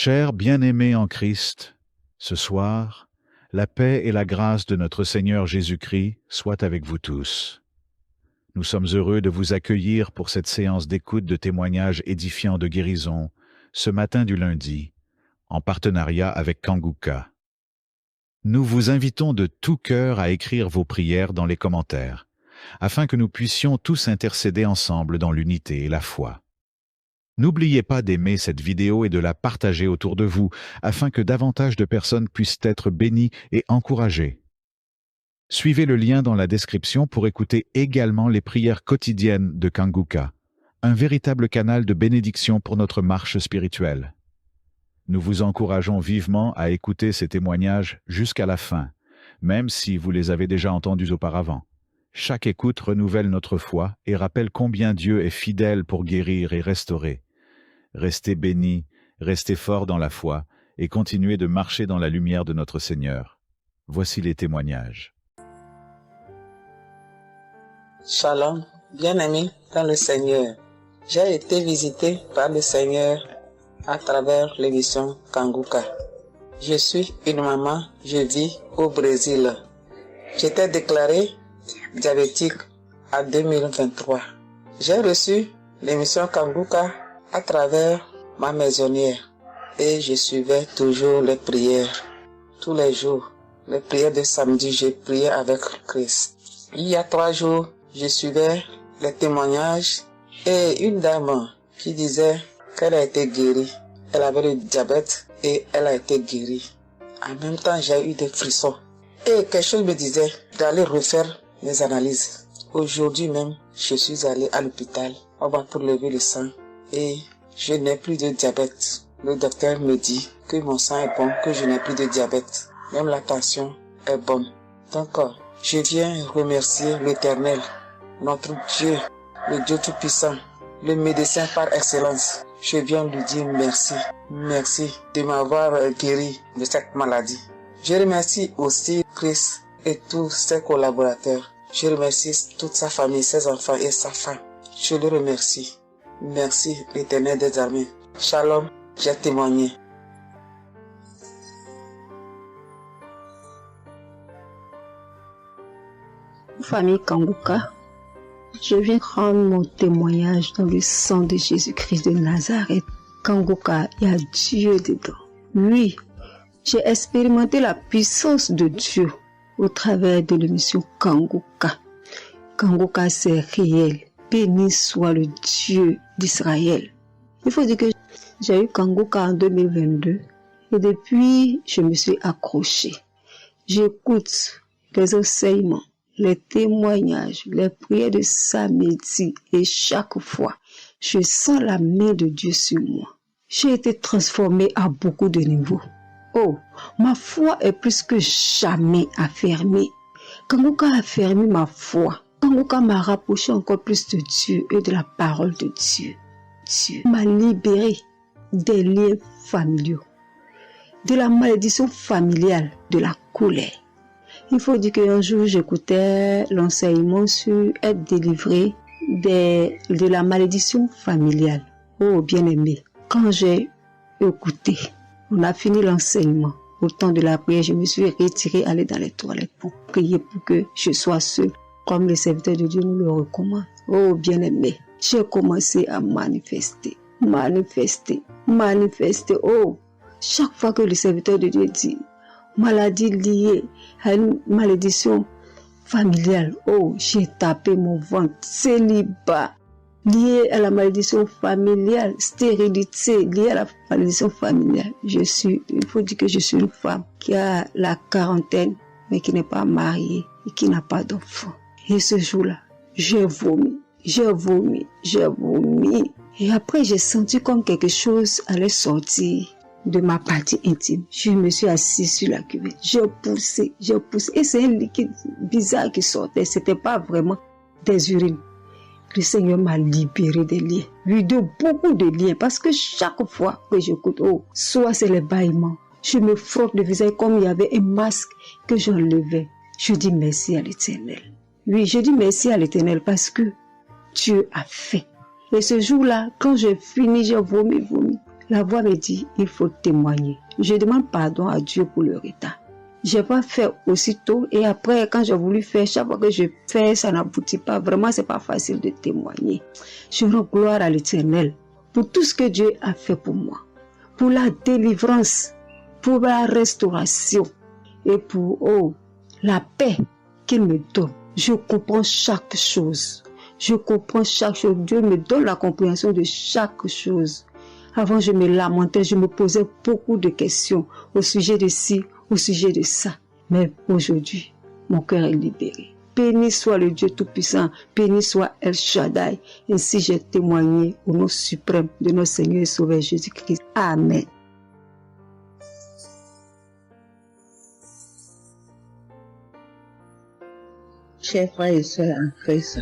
Chers bien-aimés en Christ, ce soir, la paix et la grâce de notre Seigneur Jésus-Christ soient avec vous tous. Nous sommes heureux de vous accueillir pour cette séance d'écoute de témoignages édifiants de guérison, ce matin du lundi, en partenariat avec Kanguka. Nous vous invitons de tout cœur à écrire vos prières dans les commentaires, afin que nous puissions tous intercéder ensemble dans l'unité et la foi. N'oubliez pas d'aimer cette vidéo et de la partager autour de vous, afin que davantage de personnes puissent être bénies et encouragées. Suivez le lien dans la description pour écouter également les prières quotidiennes de Kanguka, un véritable canal de bénédiction pour notre marche spirituelle. Nous vous encourageons vivement à écouter ces témoignages jusqu'à la fin, même si vous les avez déjà entendus auparavant. Chaque écoute renouvelle notre foi et rappelle combien Dieu est fidèle pour guérir et restaurer. Restez bénis, restez forts dans la foi et continuez de marcher dans la lumière de notre Seigneur. Voici les témoignages. Shalom, bien-aimés dans le Seigneur. J'ai été visité par le Seigneur à travers l'émission Kanguka. Je suis une maman, je vis au Brésil. J'étais déclarée diabétique en 2023. J'ai reçu l'émission Kanguka à travers ma maisonnière et je suivais toujours les prières. Tous les jours, les prières de samedi, j'ai prié avec Christ. Il y a 3 jours, je suivais les témoignages et une dame qui disait qu'elle a été guérie. Elle avait le diabète et elle a été guérie. En même temps, j'ai eu des frissons. Et quelque chose me disait d'aller refaire mes analyses. Aujourd'hui même, je suis allé à l'hôpital. On va pour lever le sang et je n'ai plus de diabète. Le docteur me dit que mon sang est bon, que je n'ai plus de diabète. Même la tension est bonne. Donc, je viens remercier l'Éternel, notre Dieu, le Dieu Tout-Puissant, le médecin par excellence. Je viens lui dire merci. Merci de m'avoir guéri de cette maladie. Je remercie aussi Christ et tous ses collaborateurs. Je remercie toute sa famille, ses enfants et sa femme. Je le remercie. Merci l'Éternel des armées. Shalom, j'ai témoigné. Famille Kanguka, je viens rendre mon témoignage dans le sang de Jésus-Christ de Nazareth. Kanguka, il y a Dieu dedans. Oui, j'ai expérimenté la puissance de Dieu au travers de l'émission Kanguka. Kanguka, c'est réel. Béni soit le Dieu d'Israël. Il faut dire que j'ai eu Kanguka en 2022 et depuis, je me suis accrochée. J'écoute les enseignements, les témoignages, les prières de samedi et chaque fois, je sens la main de Dieu sur moi. J'ai été transformée à beaucoup de niveaux. Oh, ma foi est plus que jamais affermie. Kanguka a affermi ma foi. Kanguka m'a rapproché encore plus de Dieu et de la parole de Dieu. Dieu m'a libéré des liens familiaux, de la malédiction familiale, de la colère. Il faut dire qu'un jour, j'écoutais l'enseignement sur être délivré de la malédiction familiale. Oh, bien-aimé, quand j'ai écouté, on a fini l'enseignement. Au temps de la prière, je me suis retirée, aller dans les toilettes pour prier pour que je sois seule, comme les serviteurs de Dieu nous le recommandent. Oh, bien-aimé, j'ai commencé à manifester. Oh, chaque fois que le serviteur de Dieu dit maladie liée à une malédiction familiale, oh, j'ai tapé mon ventre. Célibat lié à la malédiction familiale, stérilité liée à la malédiction familiale. Il faut dire que je suis une femme qui a la quarantaine, mais qui n'est pas mariée et qui n'a pas d'enfant. Et ce jour-là, j'ai vomi. Et après, j'ai senti comme quelque chose allait sortir de ma partie intime. Je me suis assise sur la cuvette. J'ai poussé. Et c'est un liquide bizarre qui sortait. C'était pas vraiment des urines. Le Seigneur m'a libéré des liens. Oui, de beaucoup de liens. Parce que chaque fois que j'écoute, soit c'est les bâillements. Je me frotte le visage comme il y avait un masque que j'enlevais. Je dis merci à l'Éternel. Oui, je dis merci à l'Éternel parce que Dieu a fait. Et ce jour-là, quand j'ai fini, j'ai vomi. La voix me dit, il faut témoigner. Je demande pardon à Dieu pour le retard. Je n'ai pas fait aussitôt et après, quand j'ai voulu faire, chaque fois que je fais, ça n'aboutit pas. Vraiment, c'est pas facile de témoigner. Je rends gloire à l'Éternel pour tout ce que Dieu a fait pour moi, pour la délivrance, pour la restauration et pour la paix qu'il me donne. Je comprends chaque chose. Je comprends chaque chose. Dieu me donne la compréhension de chaque chose. Avant, je me lamentais, je me posais beaucoup de questions au sujet de ci, au sujet de ça. Mais aujourd'hui, mon cœur est libéré. Béni soit le Dieu Tout-Puissant, béni soit El Shaddai. Ainsi j'ai témoigné au nom suprême de notre Seigneur et Sauveur Jésus-Christ. Amen. Chers frères et sœurs en Christ,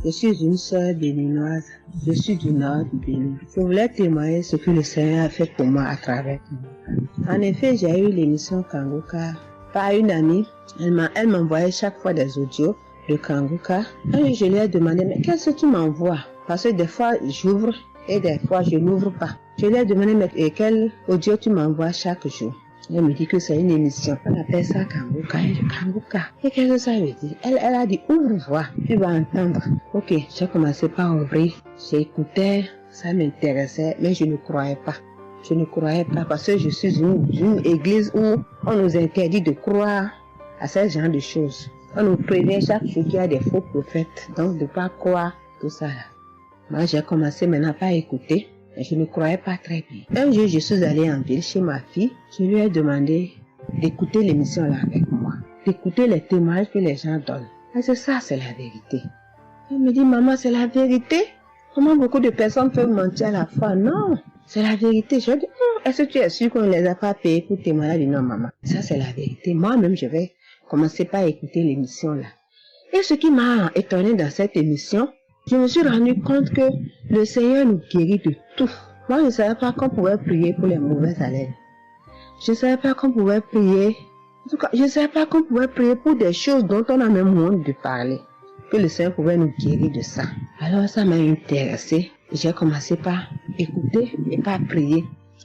je suis une sœur béninoise, je suis du nord du Bénin. Je voulais témoigner ce que le Seigneur a fait pour moi à travers moi. En effet, j'ai eu l'émission Kanguka par une amie. Elle m'envoyait chaque fois des audios de Kanguka. Et je lui ai demandé, mais qu'est-ce que tu m'envoies? Parce que des fois, j'ouvre et des fois, je n'ouvre pas. Je lui ai demandé, mais quel audio tu m'envoies chaque jour? Elle me dit que c'est une émission. On appelle ça Kanguka. Et Kanguka. Et qu'est-ce que ça veut dire? Elle a dit, ouvre-voix. Tu vas entendre. Ok, j'ai commencé par ouvrir. J'écoutais, ça m'intéressait, mais je ne croyais pas. Je ne croyais pas parce que je suis une église où on nous interdit de croire à ce genre de choses. On nous prévient chaque jour qu'il y a des faux prophètes. Donc, de ne pas croire tout ça là. Moi, j'ai commencé maintenant à écouter. Je ne croyais pas très bien. Un jour, je suis allée en ville chez ma fille. Je lui ai demandé d'écouter l'émission là avec moi. D'écouter les témoignages que les gens donnent. Et c'est ça, c'est la vérité. Elle me dit, maman, c'est la vérité? Comment beaucoup de personnes peuvent mentir à la fois? Non, c'est la vérité. Je lui ai dit, est-ce que tu es sûr qu'on ne les a pas payés pour témoigner? Elle dit, non, maman, ça c'est la vérité. Moi-même, je vais commencer par écouter l'émission là. Et ce qui m'a étonné dans cette émission, je me suis rendu compte que le Seigneur nous guérit de tout. Moi, je ne savais pas qu'on pouvait prier pour les mauvaises haleines. Je ne savais pas qu'on pouvait prier. En tout cas, je ne savais pas qu'on pouvait prier pour des choses dont on a même honte de parler. Que le Seigneur pouvait nous guérir de ça. Alors, ça m'a intéressé. J'ai commencé par écouter et par prier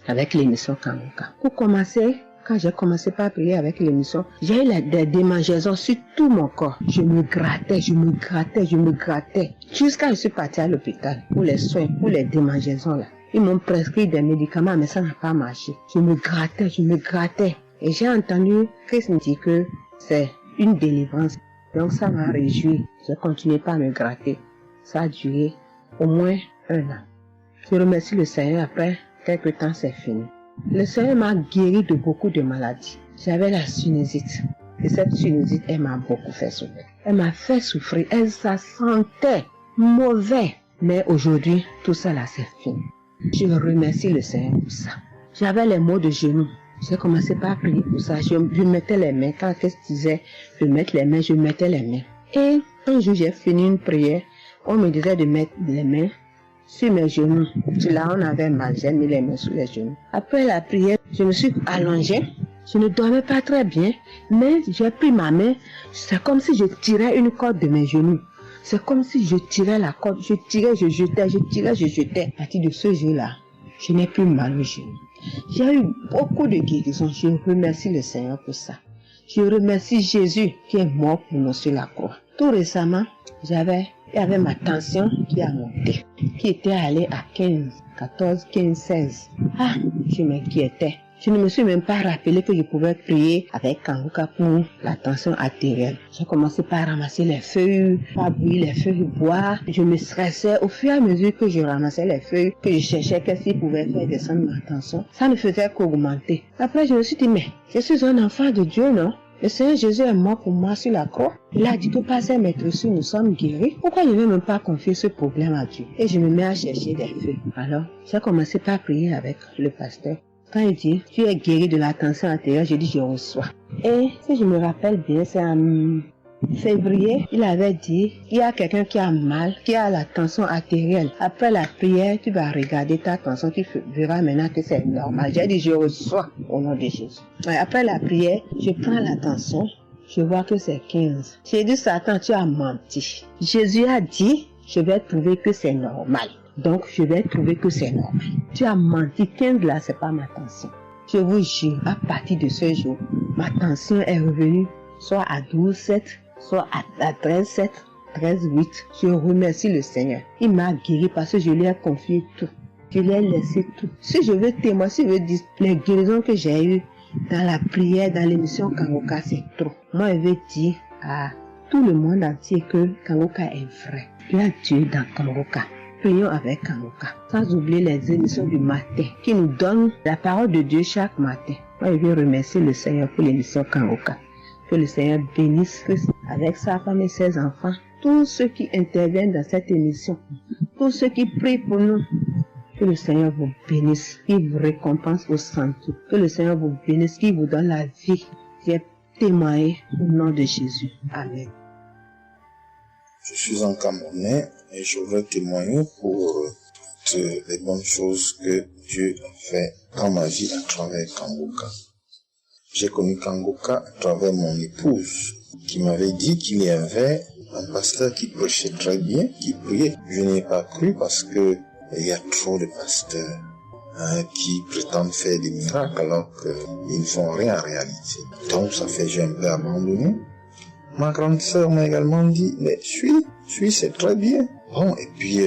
avec l'émission Kanguka. Pour commencer, quand j'ai commencé par prier avec l'émission, j'ai eu des démangeaisons sur tout mon corps. Je me grattais. Jusqu'à ce que je suis partie à l'hôpital pour les soins, pour les démangeaisons là. Ils m'ont prescrit des médicaments, mais ça n'a pas marché. Je me grattais. Et j'ai entendu Christ me dire que c'est une délivrance. Donc ça m'a réjoui. J'ai continué par me gratter. Ça a duré au moins 1 an. Je remercie le Seigneur, après quelques temps c'est fini. Le Seigneur m'a guéri de beaucoup de maladies. J'avais la sinusite. Et cette sinusite, elle m'a beaucoup fait souffrir. Elle m'a fait souffrir. Ça sentait mauvais. Mais aujourd'hui, tout ça là, c'est fini. Je remercie le Seigneur pour ça. J'avais les maux de genoux. J'ai commencé par prier pour ça. Je mettais les mains. Quand qu'est-ce que disait de mettre les mains, je mettais les mains. Et un jour, j'ai fini une prière. On me disait de mettre les mains sur mes genoux. Là, on avait mal. J'ai mis les mains sur les genoux. Après la prière, je me suis allongée. Je ne dormais pas très bien, mais j'ai pris ma main. C'est comme si je tirais une corde de mes genoux. C'est comme si je tirais la corde. Je tirais, je jetais. À partir de ce jour-là, je n'ai plus mal aux genoux. J'ai eu beaucoup de guérisons. Je remercie le Seigneur pour ça. Je remercie Jésus qui est mort pour nous sur la croix. Tout récemment, il y avait ma tension qui a monté, qui était allée à 14, 15, 16. Ah, je m'inquiétais. Je ne me suis même pas rappelé que je pouvais prier avec Kanguka pour la tension artérielle. J'ai commencé par ramasser les feuilles, par bouillir les feuilles bois. Je me stressais au fur et à mesure que je ramassais les feuilles, que je cherchais qu'est-ce qui pouvait faire descendre ma tension. Ça ne faisait qu'augmenter. Après, je me suis dit, mais je suis un enfant de Dieu, non? Le Seigneur Jésus est mort pour moi sur la croix. Il a dit que par ses maîtresses, nous sommes guéris. Pourquoi je ne vais même pas confier ce problème à Dieu? Et je me mets à chercher des feuilles. Alors, j'ai commencé par prier avec le pasteur. Quand il dit, tu es guéri de la tension artérielle, je dis, je reçois. Et si je me rappelle bien, c'est en février, il avait dit, il y a quelqu'un qui a mal, qui a la tension artérielle. Après la prière, tu vas regarder ta tension, tu verras maintenant que c'est normal. J'ai dit, je reçois au nom de Jésus. Et après la prière, je prends la tension, je vois que c'est 15. J'ai dit, Satan, tu as menti. Jésus a dit, je vais trouver que c'est normal. Donc, je vais trouver que c'est normal. Tu as menti, 15 là, c'est pas ma tension. Je vous jure, à partir de ce jour, ma tension est revenue soit à 12,7, soit à 13,7, 13,8. Je remercie le Seigneur. Il m'a guéri parce que je lui ai confié tout. Je lui ai laissé tout. Si je veux témoigner, si je veux dire les guérisons que j'ai eues dans la prière, dans l'émission Kangoka, c'est trop. Moi, je veux dire à tout le monde entier que Kangoka est vrai. Il y a Dieu dans Kangoka. Prions avec Kangoka. Sans oublier les émissions du matin qui nous donnent la parole de Dieu chaque matin. Moi, je veux remercier le Seigneur pour l'émission Kangoka. Que le Seigneur bénisse Christ avec sa femme et ses enfants. Tous ceux qui interviennent dans cette émission. Tous ceux qui prient pour nous. Que le Seigneur vous bénisse, qu'il vous récompense au centre. Que le Seigneur vous bénisse, qu'il vous donne la vie. J'ai témoigné au nom de Jésus. Amen. Je suis un Camerounais et je veux témoigner pour toutes les bonnes choses que Dieu a fait dans ma vie à travers Kangoka. J'ai connu Kangoka à travers mon épouse qui m'avait dit qu'il y avait un pasteur qui prêchait très bien, qui priait. Je n'ai pas cru parce que il y a trop de pasteurs qui prétendent faire des miracles alors qu'ils ne font rien en réalité. Donc ça fait j'ai un peu abandonné. Ma grande sœur m'a également dit, mais suis, c'est très bien. Bon, et puis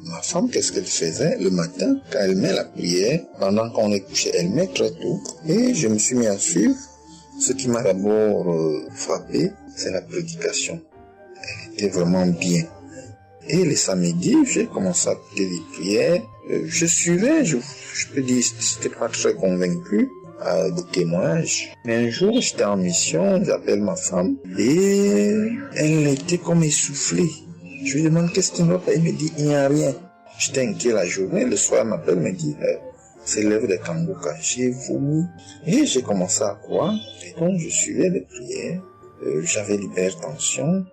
ma femme, qu'est-ce qu'elle faisait le matin quand elle met la prière, pendant qu'on est couché, elle met très tôt. Et je me suis mis à suivre. Ce qui m'a d'abord frappé, c'est la prédication. Elle était vraiment bien. Et les samedis, j'ai commencé à écouter des prières. Je suivais, je peux dire, j'étais pas très convaincu des témoignages. Mais un jour, j'étais en mission, j'appelle ma femme, et elle était comme essoufflée. Je lui demande qu'est-ce qui ne va pas, elle me dit, il n'y a rien. J'étais inquiet la journée, le soir, elle m'appelle, me dit, c'est l'œuvre de Kangoka. J'ai vomi, et j'ai commencé à croire, et donc je suivais les prières. J'avais l'hypertension.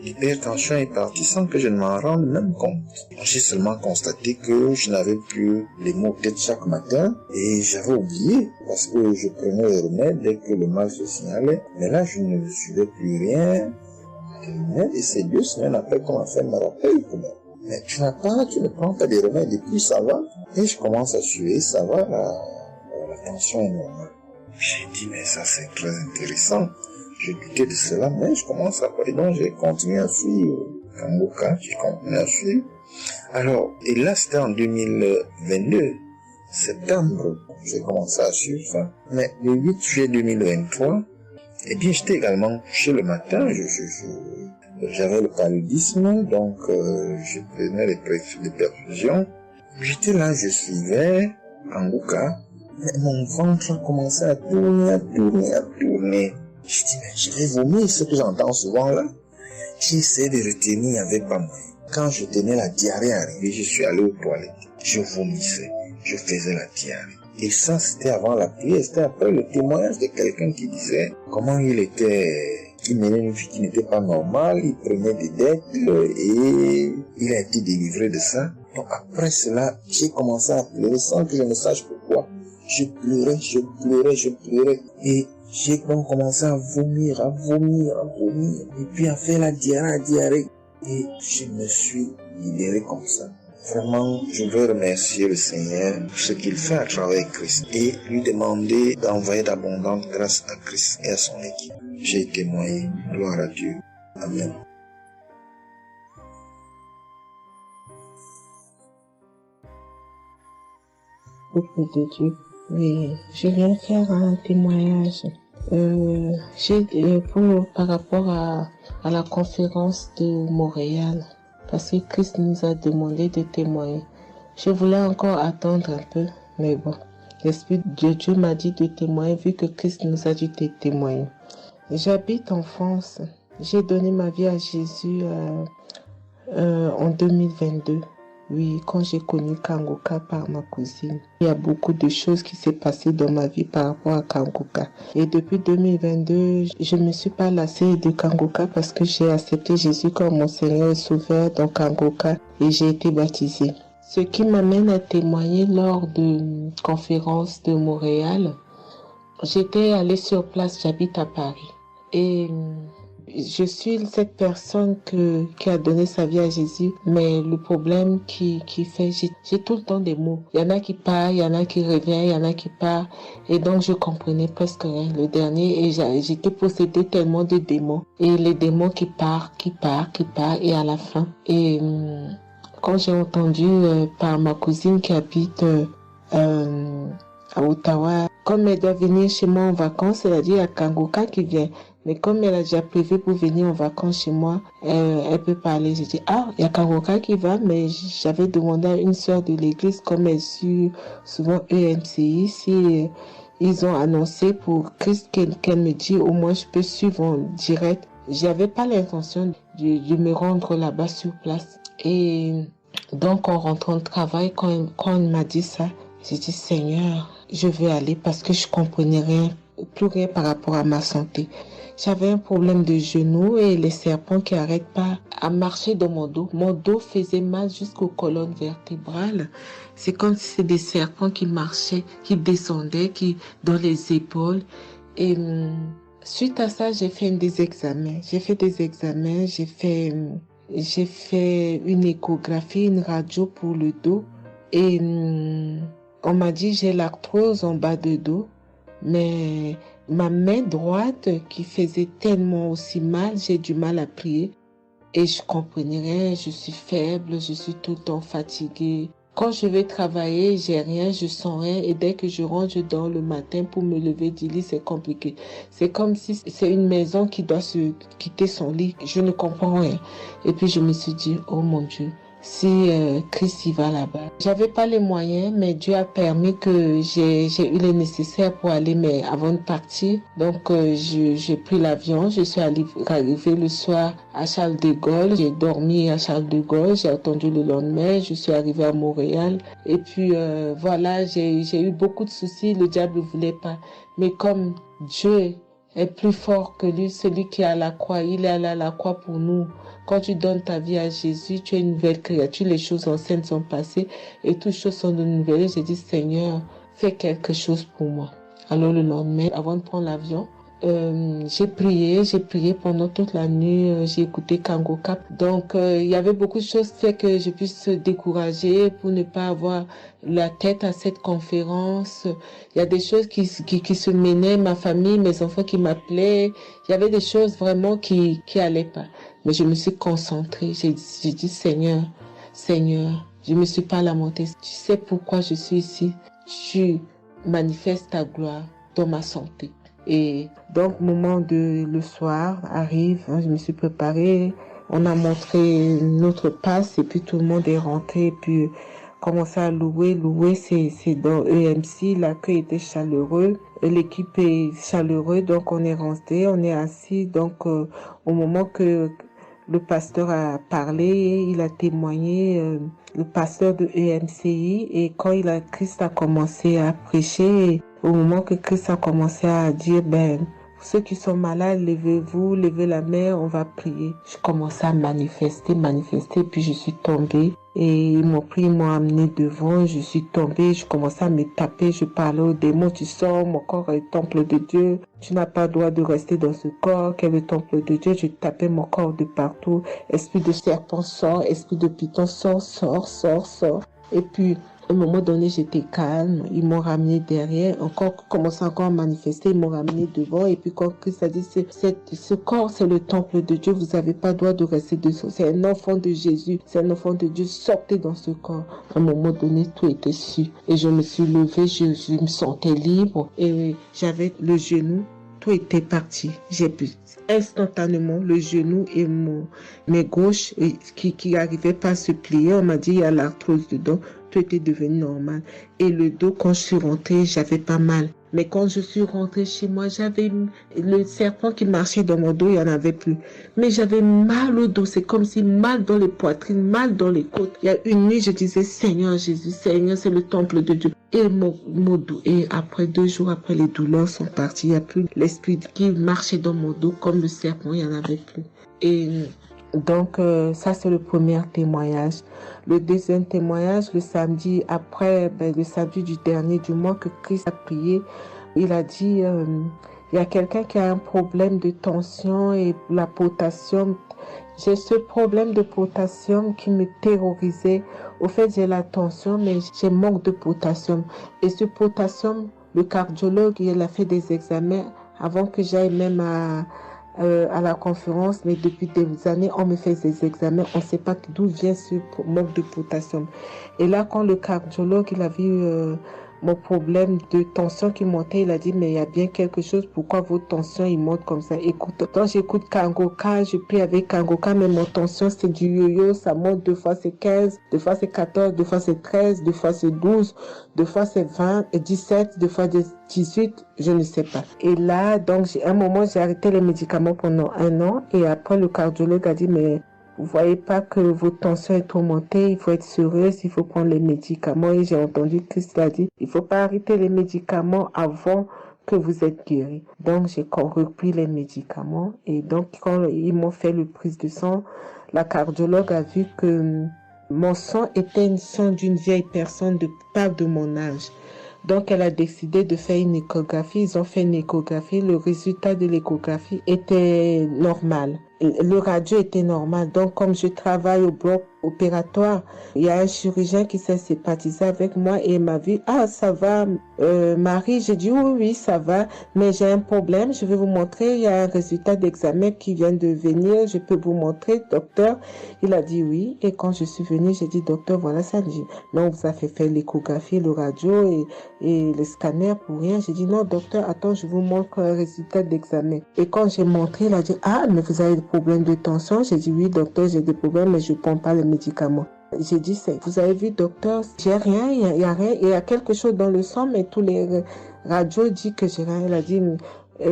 L'hypertension est partie sans que je ne m'en rende même compte. J'ai seulement constaté que je n'avais plus les maux de tête chaque matin et j'avais oublié parce que je prenais les remèdes dès que le mal se signalait. Mais là, je ne suivais plus rien. Et c'est Dieu, Seigneur, après qu'on m'a fait me rappelle que mais tu ne prends pas des remèdes et puis ça va. Et je commence à suivre, ça va, la tension est normale. J'ai dit, mais ça c'est très intéressant. J'ai douté de cela, mais je commence à parler, donc j'ai continué à suivre Kangoka, j'ai continué à suivre. Alors, et là c'était en 2022, septembre, j'ai commencé à suivre ça. Mais le 8 juillet 2023, eh bien j'étais également couché le matin, j'avais le paludisme, donc je prenais des perfusions. J'étais là, je suivais Kangoka, mais mon ventre a commencé à tourner. Je dis, mais je vais vomir, ce que j'entends souvent là. J'ai essayé de retenir, il n'y avait pas moyen. Quand je tenais la diarrhée arrivée, je suis allé aux toilettes. Je vomissais, je faisais la diarrhée. Et ça, c'était avant la prière, c'était après le témoignage de quelqu'un qui disait comment il menait une vie qui n'était pas normale, il prenait des dettes et il a été délivré de ça. Donc après cela, j'ai commencé à pleurer sans que je ne sache pourquoi. Je pleurais. Et j'ai donc commencé à vomir, et puis à faire la diarrhée. Et je me suis libéré comme ça. Vraiment, je veux remercier le Seigneur pour ce qu'il fait à travers Christ et lui demander d'envoyer d'abondantes grâces à Christ et à son équipe. J'ai témoigné, gloire à Dieu. Amen. Peuple de Dieu. Oui, je viens faire un témoignage. Par rapport à la conférence de Montréal, parce que Christ nous a demandé de témoigner. Je voulais encore attendre un peu, mais bon, l'Esprit de Dieu m'a dit de témoigner vu que Christ nous a dit de témoigner. J'habite en France. J'ai donné ma vie à Jésus en 2022. Oui, quand j'ai connu Kangoka par ma cousine. Il y a beaucoup de choses qui s'est passées dans ma vie par rapport à Kangoka. Et depuis 2022, je ne me suis pas lassée de Kangoka parce que j'ai accepté Jésus comme mon Seigneur et Sauveur dans Kangoka et j'ai été baptisée. Ce qui m'amène à témoigner lors de conférence de Montréal. J'étais allée sur place, j'habite à Paris. Et Je suis cette personne qui a donné sa vie à Jésus, mais le problème qui fait, j'ai tout le temps des mots. Il y en a qui partent, il y en a qui reviennent, il y en a qui partent. Et donc, je comprenais presque rien. Le dernier, et j'étais possédée tellement de démons. Et les démons qui partent, et à la fin. Et quand j'ai entendu par ma cousine qui habite à Ottawa, comme elle doit venir chez moi en vacances, elle a dit à Kangoka qui vient. Mais comme elle a déjà prévu pour venir en vacances chez moi, elle peut parler. J'ai dit, il y a Kangoka qui va, mais j'avais demandé à une sœur de l'église, comme elle suit souvent EMCI, si ils ont annoncé pour Christ qu'elle me dit, au moins je peux suivre en direct. J'avais pas l'intention de me rendre là-bas sur place. Et donc, en rentrant au travail, quand on m'a dit ça, j'ai dit, Seigneur, je vais aller parce que je comprenais plus rien par rapport à ma santé. J'avais un problème de genou et les serpents qui n'arrêtent pas à marcher dans mon dos. Mon dos faisait mal jusqu'aux colonnes vertébrales. C'est comme si c'était des serpents qui marchaient, qui descendaient, dans les épaules. Et suite à ça, j'ai fait des examens. J'ai fait une échographie, une radio pour le dos. Et on m'a dit j'ai l'arthrose en bas de dos. Mais ma main droite qui faisait tellement aussi mal, j'ai du mal à plier. Et je comprenais rien, je suis faible, je suis tout le temps fatiguée. Quand je vais travailler, j'ai rien, je sens rien. Et dès que je rentre, je dors le matin pour me lever du lit, c'est compliqué. C'est comme si c'est une maison qui doit se quitter son lit. Je ne comprends rien. Et puis je me suis dit, oh mon Dieu, si Christ y va là-bas. J'avais pas les moyens, mais Dieu a permis que j'ai eu les nécessaires pour aller, mais avant de partir. Donc j'ai pris l'avion, je suis arrivée le soir à Charles de Gaulle. J'ai dormi à Charles de Gaulle, j'ai attendu le lendemain, je suis arrivée à Montréal. Et puis voilà, j'ai eu beaucoup de soucis, le diable ne voulait pas. Mais comme Dieu est plus fort que lui, celui qui est à la croix, il est allé à la croix pour nous. Quand tu donnes ta vie à Jésus, tu es une nouvelle créature, les choses anciennes sont passées et toutes choses sont de nouvelles. J'ai dit, Seigneur, fais quelque chose pour moi. Alors le lendemain, avant de prendre l'avion, j'ai prié pendant toute la nuit, j'ai écouté Kangoka. Donc il y avait beaucoup de choses qui fait que je puisse décourager pour ne pas avoir la tête à cette conférence. Il y a des choses qui se menaient, ma famille, mes enfants qui m'appelaient. Il y avait des choses vraiment qui allaient pas. Mais je me suis concentrée. J'ai dit, Seigneur, je me suis pas lamentée. Tu sais pourquoi je suis ici. Tu manifestes ta gloire dans ma santé. Et donc, le soir arrive, je me suis préparée. On a montré notre passe et puis tout le monde est rentré. Et puis, commencé à louer. Louer, c'est dans EMC. L'accueil était chaleureux. L'équipe est chaleureuse. Donc, on est rentré, on est assis. Donc, au moment que le pasteur a parlé, il a témoigné, le pasteur de EMCI, et quand Christ a commencé à prêcher, au moment que Christ a commencé à dire, ceux qui sont malades, levez-vous, levez la main, on va prier. Je commençais à manifester, puis je suis tombée. Et ils m'ont pris, ils m'ont amené devant, je suis tombée, je commençais à me taper, je parlais aux démons, tu sors, mon corps est le temple de Dieu, tu n'as pas le droit de rester dans ce corps, qui est le temple de Dieu, je tapais mon corps de partout, esprit de serpent sort, esprit de python sort. Et puis, à un moment donné, j'étais calme. Ils m'ont ramené derrière. Commencé encore à manifester. Ils m'ont ramené devant. Et puis, quand Christ a dit, ce corps, c'est le temple de Dieu. Vous n'avez pas le droit de rester dessous. C'est un enfant de Jésus. C'est un enfant de Dieu. Sortez dans ce corps. À un moment donné, tout était su. Et je me suis levée. Je me sentais libre. Et j'avais le genou. Tout était parti. J'ai pu instantanément le genou et mes gauches qui n'arrivaient pas à se plier. On m'a dit, il y a l'arthrose dedans. Tout était devenu normal. Et le dos, quand je suis rentrée, j'avais pas mal. Mais quand je suis rentrée chez moi, j'avais le serpent qui marchait dans mon dos, il n'y en avait plus. Mais j'avais mal au dos. C'est comme si mal dans les poitrines, mal dans les côtes. Il y a une nuit, je disais, Seigneur Jésus, Seigneur, c'est le temple de Dieu. Et mon dos. Et après 2 jours, après, les douleurs sont parties. Il n'y a plus l'esprit qui marchait dans mon dos comme le serpent, il n'y en avait plus. Et donc, ça, c'est le premier témoignage. Le deuxième témoignage, le samedi après, le samedi du dernier du mois que Christ a prié, il a dit, Il y a quelqu'un qui a un problème de tension et la potassium. J'ai ce problème de potassium qui me terrorisait. Au fait, j'ai la tension, mais j'ai manque de potassium. Et ce potassium, le cardiologue, il a fait des examens avant que j'aille même à la conférence, mais depuis des années, on me fait des examens, on ne sait pas d'où vient ce manque de potassium. Et là, quand le cardiologue, il a vu mon problème de tension qui montait, il a dit, mais il y a bien quelque chose, pourquoi vos tensions, ils montent comme ça? Écoute, quand j'écoute Kangoka, je prie avec Kangoka, mais mon tension, c'est du yo-yo, ça monte, 2 fois c'est 15, 2 fois c'est 14, 2 fois c'est 13, 2 fois c'est 12, 2 fois c'est 20, 17, 2 fois 18, je ne sais pas. Et là, donc, à un moment, j'ai arrêté les médicaments pendant 1 an, et après, le cardiologue a dit, mais vous voyez pas que votre tension est trop montée, il faut être sérieuse, il faut prendre les médicaments. Et j'ai entendu Christ a dit, il faut pas arrêter les médicaments avant que vous êtes guéri. Donc, j'ai repris les médicaments. Et donc, quand ils m'ont fait le prise de sang, la cardiologue a vu que mon sang était une sang d'une vieille personne, pas de mon âge. Donc, elle a décidé de faire une échographie. Ils ont fait une échographie. Le résultat de l'échographie était normal. Le radio était normal. Donc, comme je travaille au bloc opératoire, il y a un chirurgien qui s'est sympathisé avec moi et il m'a vu. Ah, ça va, Marie? J'ai dit oui, ça va, mais j'ai un problème. Je vais vous montrer. Il y a un résultat d'examen qui vient de venir. Je peux vous montrer, docteur? Il a dit oui. Et quand je suis venue, j'ai dit, docteur, voilà ça. Il dit, non, vous avez fait l'échographie, le radio et le scanner pour rien. J'ai dit, non, docteur, attends, je vous montre un résultat d'examen. Et quand j'ai montré, il a dit, ah, mais vous avez des problèmes de tension? J'ai dit, oui, docteur, j'ai des problèmes, mais je ne prends pas les médicaments. J'ai dit, vous avez vu, docteur, j'ai rien, il y a rien, il y a quelque chose dans le sang, mais tous les radios disent que j'ai rien. Elle a dit,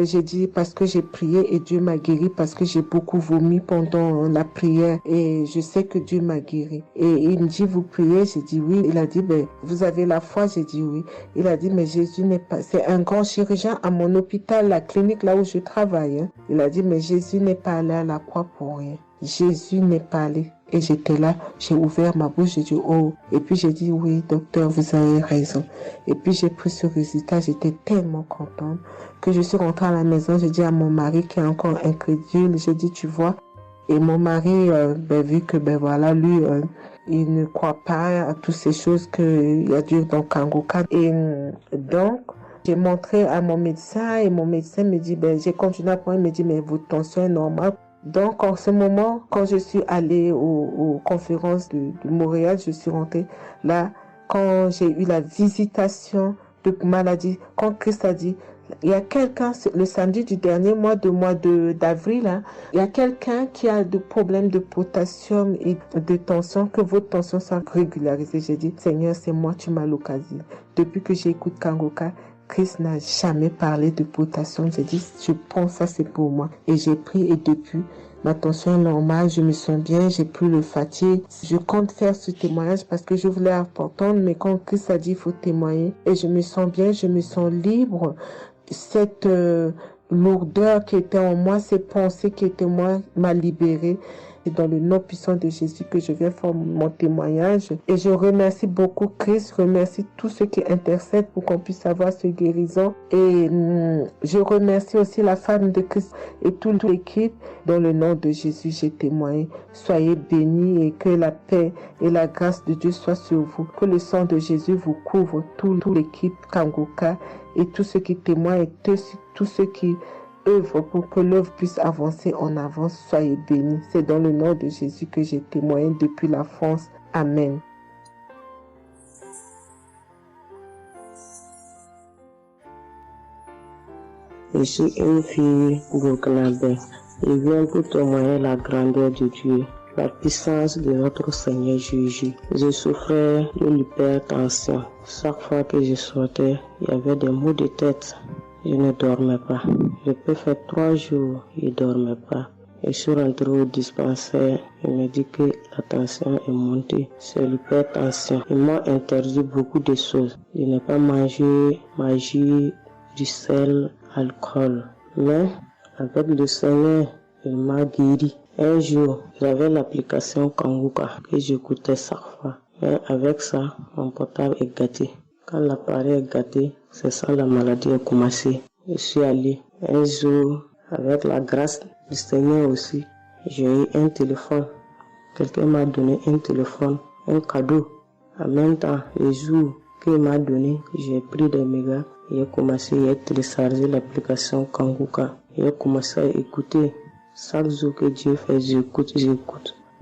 j'ai dit, parce que j'ai prié et Dieu m'a guéri, parce que j'ai beaucoup vomi pendant la prière et je sais que Dieu m'a guéri. Et il me dit, vous priez? J'ai dit oui. Il a dit, ben, vous avez la foi? J'ai dit oui. Il a dit, mais Jésus n'est pas, c'est un grand chirurgien à mon hôpital, la clinique là où je travaille. Hein. Il a dit, mais Jésus n'est pas allé à la croix pour rien. Jésus n'est pas allé. Et j'étais là, j'ai ouvert ma bouche, j'ai dit oh. Et puis j'ai dit oui, docteur, vous avez raison. Et puis j'ai pris ce résultat, j'étais tellement contente que je suis rentrée à la maison, j'ai dit à mon mari qui est encore incrédule, j'ai dit tu vois. Et mon mari, vu que voilà, lui, il ne croit pas à toutes ces choses qu'il y a Dieu dans Kangoka. Et donc, j'ai montré à mon médecin et mon médecin me dit, j'ai continué à prendre, il me dit, mais votre tension est normale. Donc, en ce moment, quand je suis allée aux conférences de Montréal, je suis rentrée là, quand j'ai eu la visitation de maladie, quand Christ a dit, il y a quelqu'un, le samedi du dernier mois d'avril, hein, il y a quelqu'un qui a des problèmes de potassium et de tension, que votre tension soit régularisée. J'ai dit, Seigneur, c'est moi, tu m'as l'occasion. Depuis que j'écoute Kangoka, Christ n'a jamais parlé de potassium. J'ai dit, je prends ça, c'est pour moi. Et j'ai pris et depuis, ma tension est normale, je me sens bien, j'ai plus le fatigue. Je compte faire ce témoignage parce que je voulais entendre, mais quand Christ a dit, il faut témoigner. Et je me sens bien, je me sens libre. Cette lourdeur qui était en moi, ces pensées qui étaient en moi, m'a libérée. C'est dans le nom puissant de Jésus que je viens faire mon témoignage. Et je remercie beaucoup Christ, je remercie tous ceux qui intercèdent pour qu'on puisse avoir ce guérison. Et je remercie aussi la femme de Christ et toute l'équipe. Dans le nom de Jésus, j'ai témoigné. Soyez bénis et que la paix et la grâce de Dieu soient sur vous. Que le sang de Jésus vous couvre, toute l'équipe Kangoka et tous ceux qui témoignent et tous ceux qui œuvre pour que l'œuvre puisse avancer en avant. Soyez bénis. C'est dans le nom de Jésus que j'ai témoigné depuis la France. Amen. Je suis une fille burkinabé. Je viens pour témoigner la grandeur de Dieu, la puissance de notre Seigneur Jésus. Je souffrais de l'hypertension. Chaque fois que je sortais, il y avait des maux de tête. Je ne dormais pas. Je peux faire 3 jours, je ne dormais pas. Je suis rentré au dispensaire. Il me dit que la tension est montée. C'est l'hypertension. Ils m'ont interdit beaucoup de choses. Je n'ai pas mangé du sel, alcool. Mais avec le Seigneur, il m'a guéri. Un jour, j'avais l'application Kangoka que j'écoutais chaque fois. Mais avec ça, mon portable est gâté. Quand l'appareil est gâté, c'est ça la maladie a commencé. Je suis allé Un jour, avec la grâce du Seigneur aussi, j'ai eu un téléphone. Quelqu'un m'a donné un téléphone, un cadeau. En même temps, le jour qu'il m'a donné, j'ai pris des mégas et j'ai commencé à télécharger l'application Kanguka. J'ai commencé à écouter. Chaque jour que Dieu fait, j'écoute.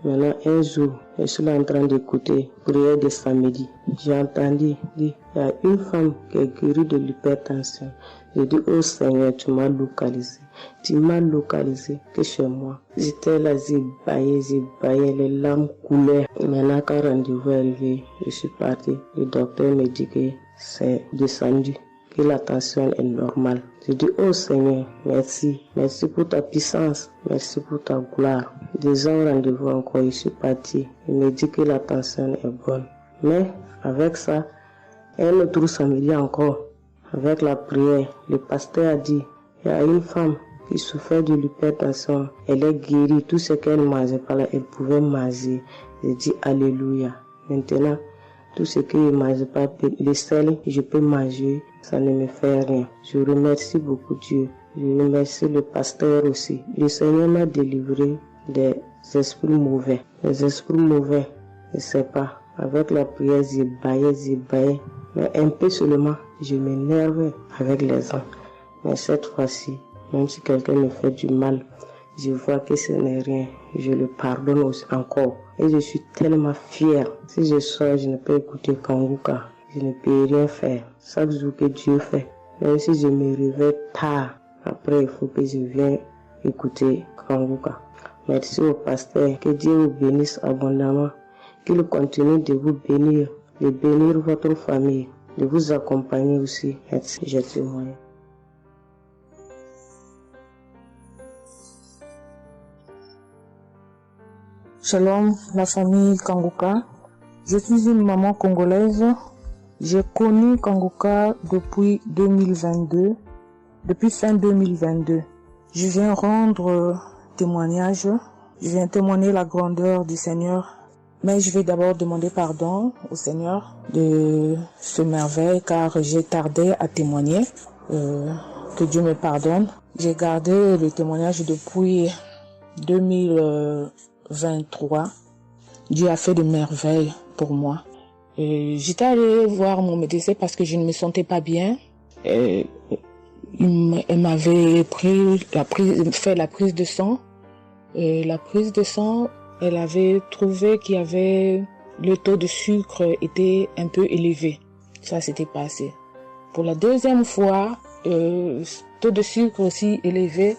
Maintenant, un jour, je suis là en train d'écouter prière de samedi. J'ai entendu dire, il y a une femme qui est guérie de l'hypertension. J'ai dit, oh Seigneur, tu m'as localisé. Tu m'as localisé que chez moi. J'étais là, j'ai baillé, les larmes coulaient. Maintenant, quand rendez-vous est arrivé, je suis parti. Le docteur me dit que c'est descendu, que la tension est normale. J'ai dit, oh Seigneur, merci. Merci pour ta puissance. Merci pour ta gloire. Déjà au rendez-vous encore, je suis parti. Il me dit que la tension est bonne. Mais avec ça, un autre samedi encore, avec la prière, le pasteur a dit, il y a une femme qui souffrait de l'hypertension. Elle est guérie. Tout ce qu'elle ne mangeait pas là, elle pouvait manger. J'ai dit, alléluia. Maintenant, tout ce que je ne mange pas, le sel, je peux manger, ça ne me fait rien. Je remercie beaucoup Dieu. Je remercie le pasteur aussi. Le Seigneur m'a délivré des esprits mauvais. Les esprits mauvais, je ne sais pas. Avec la prière, j'ai baillé. Mais un peu seulement, je m'énerve avec les gens. Mais cette fois-ci, même si quelqu'un me fait du mal, je vois que ce n'est rien. Je le pardonne aussi encore. Et je suis tellement fière. Si je sors, je ne peux écouter Kanguka. Je ne peux rien faire. Chaque jour que Dieu fait. Même si je me réveille tard, après il faut que je vienne écouter Kanguka. Merci au pasteur. Que Dieu vous bénisse abondamment. Qu'il continue de vous bénir, de bénir votre famille, de vous accompagner aussi. Merci, je témoigne. Shalom, la famille Kanguka. Je suis une maman congolaise. J'ai connu Kanguka depuis 2022, depuis fin 2022. Je viens rendre témoignage, je viens témoigner la grandeur du Seigneur. Mais je vais d'abord demander pardon au Seigneur de ce merveille car j'ai tardé à témoigner. Que Dieu me pardonne. J'ai gardé le témoignage depuis 2023. Dieu a fait de merveilles pour moi. J'étais allée voir mon médecin parce que je ne me sentais pas bien. Elle m'avait fait la prise de sang. La prise de sang, elle avait trouvé qu'il y avait le taux de sucre était un peu élevé. Ça s'était passé. Pour la deuxième fois, taux de sucre aussi élevé.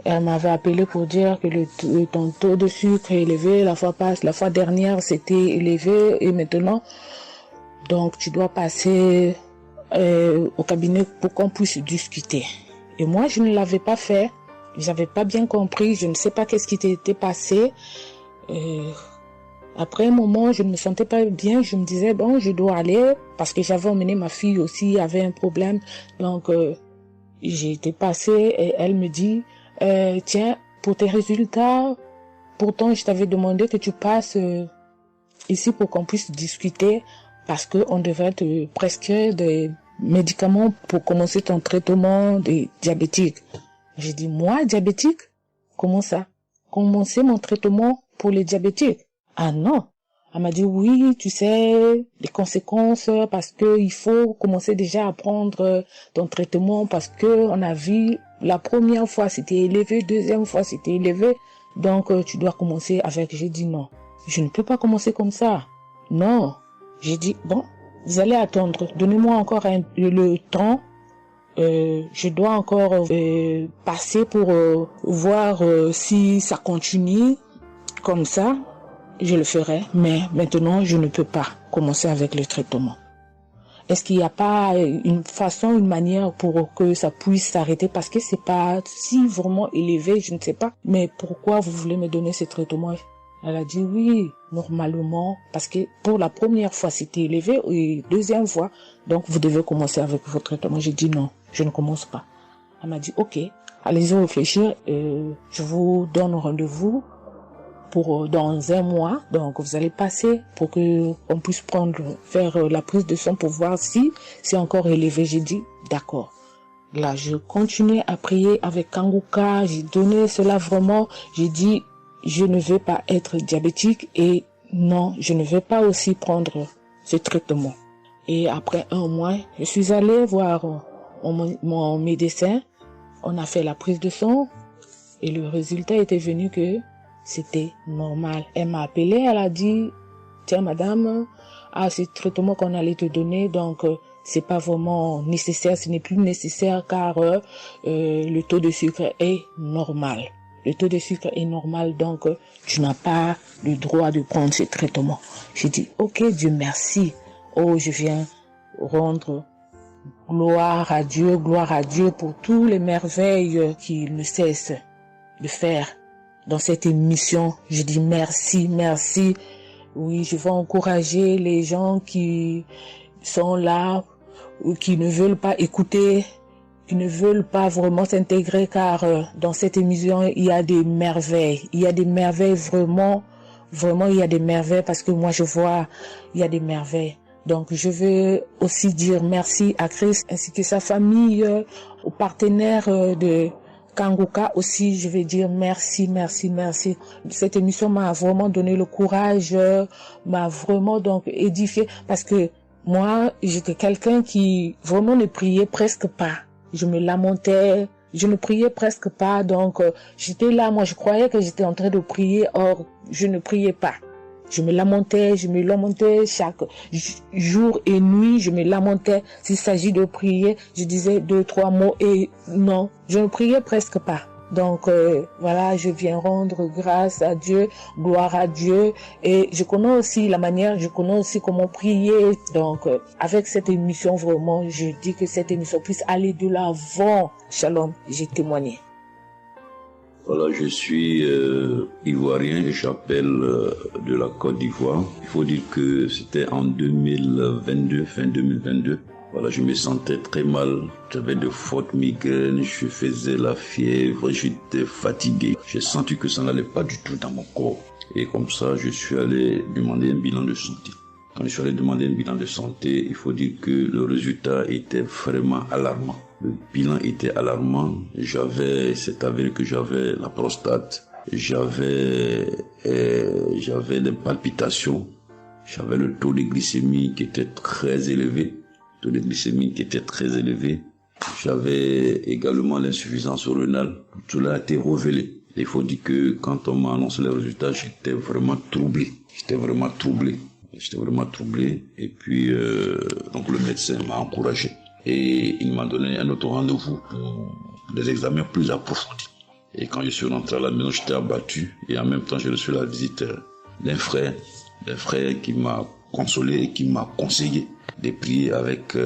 Elle m'avait appelé pour dire que ton taux de sucre est élevé. La fois dernière, c'était élevé et maintenant, donc tu dois passer au cabinet pour qu'on puisse discuter. Et moi, je ne l'avais pas fait. J'avais pas bien compris. Je ne sais pas qu'est-ce qui était passé. Après un moment, je ne me sentais pas bien. Je me disais, bon, je dois aller parce que j'avais emmené ma fille aussi, avait un problème. Donc, j'ai été passée et elle me dit, tiens, pour tes résultats, pourtant je t'avais demandé que tu passes ici pour qu'on puisse discuter parce qu'on devrait te prescrire des médicaments pour commencer ton traitement de diabétique. J'ai dit, moi, diabétique? Comment ça? Commencer mon traitement pour les diabétiques? Ah non. Elle m'a dit, oui, tu sais, les conséquences, parce que il faut commencer déjà à prendre ton traitement parce que on a vu la première fois c'était élevé, deuxième fois c'était élevé, donc tu dois commencer avec. J'ai dit non, je ne peux pas commencer comme ça. Non. J'ai dit, bon, vous allez attendre, donnez-moi encore le temps. Je dois encore passer pour voir si ça continue comme ça. Je le ferai, mais maintenant je ne peux pas commencer avec le traitement. Est-ce qu'il n'y a pas une façon, une manière pour que ça puisse s'arrêter parce que c'est pas si vraiment élevé, je ne sais pas. Mais pourquoi vous voulez me donner ce traitement? Elle a dit oui, normalement, parce que pour la première fois c'était élevé et deuxième fois, donc vous devez commencer avec votre traitement. J'ai dit non, je ne commence pas. Elle m'a dit ok, allez-y réfléchir, je vous donne rendez-vous pour dans un mois, donc vous allez passer pour que on puisse faire la prise de sang pour voir si c'est encore élevé. J'ai dit d'accord. là, je continuais à prier avec Kanguka. J'ai donné cela vraiment. J'ai dit, je ne veux pas être diabétique et non, je ne veux pas aussi prendre ce traitement. Et après 1 mois, je suis allée voir mon médecin. On a fait la prise de sang et le résultat était venu que c'était normal. Elle m'a appelé, elle a dit, tiens madame, ce traitement qu'on allait te donner, donc c'est pas vraiment nécessaire, ce n'est plus nécessaire car le taux de sucre est normal. Le taux de sucre est normal, donc tu n'as pas le droit de prendre ce traitement. J'ai dit, ok, Dieu merci. Oh, je viens rendre gloire à Dieu pour toutes les merveilles qu'il ne cesse de faire dans cette émission. Je dis merci, merci. Oui, je vais encourager les gens qui sont là ou qui ne veulent pas écouter, qui ne veulent pas vraiment s'intégrer, car dans cette émission, il y a des merveilles. Il y a des merveilles vraiment, il y a des merveilles parce que moi je vois, il y a des merveilles. Donc je veux aussi dire merci à Chris ainsi que sa famille, aux partenaires de Kanguka aussi, je vais dire merci. Cette émission m'a vraiment donné le courage, m'a vraiment donc édifié parce que moi, j'étais quelqu'un qui vraiment ne priait presque pas. Je me lamentais, je ne priais presque pas, donc j'étais là, moi je croyais que j'étais en train de prier, or je ne priais pas. Je me lamentais chaque jour et nuit, je me lamentais. S'il s'agit de prier, je disais 2-3 mots et non, je ne priais presque pas. Donc voilà, je viens rendre grâce à Dieu, gloire à Dieu. Et je connais aussi comment prier. Donc avec cette émission, vraiment, je dis que cette émission puisse aller de l'avant. Shalom, j'ai témoigné. Voilà, je suis ivoirien et j'appelle de la Côte d'Ivoire. Il faut dire que c'était en 2022, fin 2022. Voilà, je me sentais très mal. J'avais de fortes migraines, je faisais la fièvre, j'étais fatigué. J'ai senti que ça n'allait pas du tout dans mon corps. Et comme ça, je suis allé demander un bilan de santé. Quand je suis allé demander un bilan de santé, il faut dire que le résultat était vraiment alarmant. Le bilan était alarmant. C'est avéré que j'avais la prostate. J'avais des palpitations. J'avais le taux de glycémie qui était très élevé. J'avais également l'insuffisance rénale. Tout cela a été révélé. Il faut dire que quand on m'a annoncé les résultats, j'étais vraiment troublé. Et puis, donc le médecin m'a encouragé. Et il m'a donné un autre rendez-vous pour des examens plus approfondis. Et quand je suis rentré à la maison, j'étais abattu. Et en même temps, j'ai reçu la visite d'un frère qui m'a consolé et qui m'a conseillé de prier avec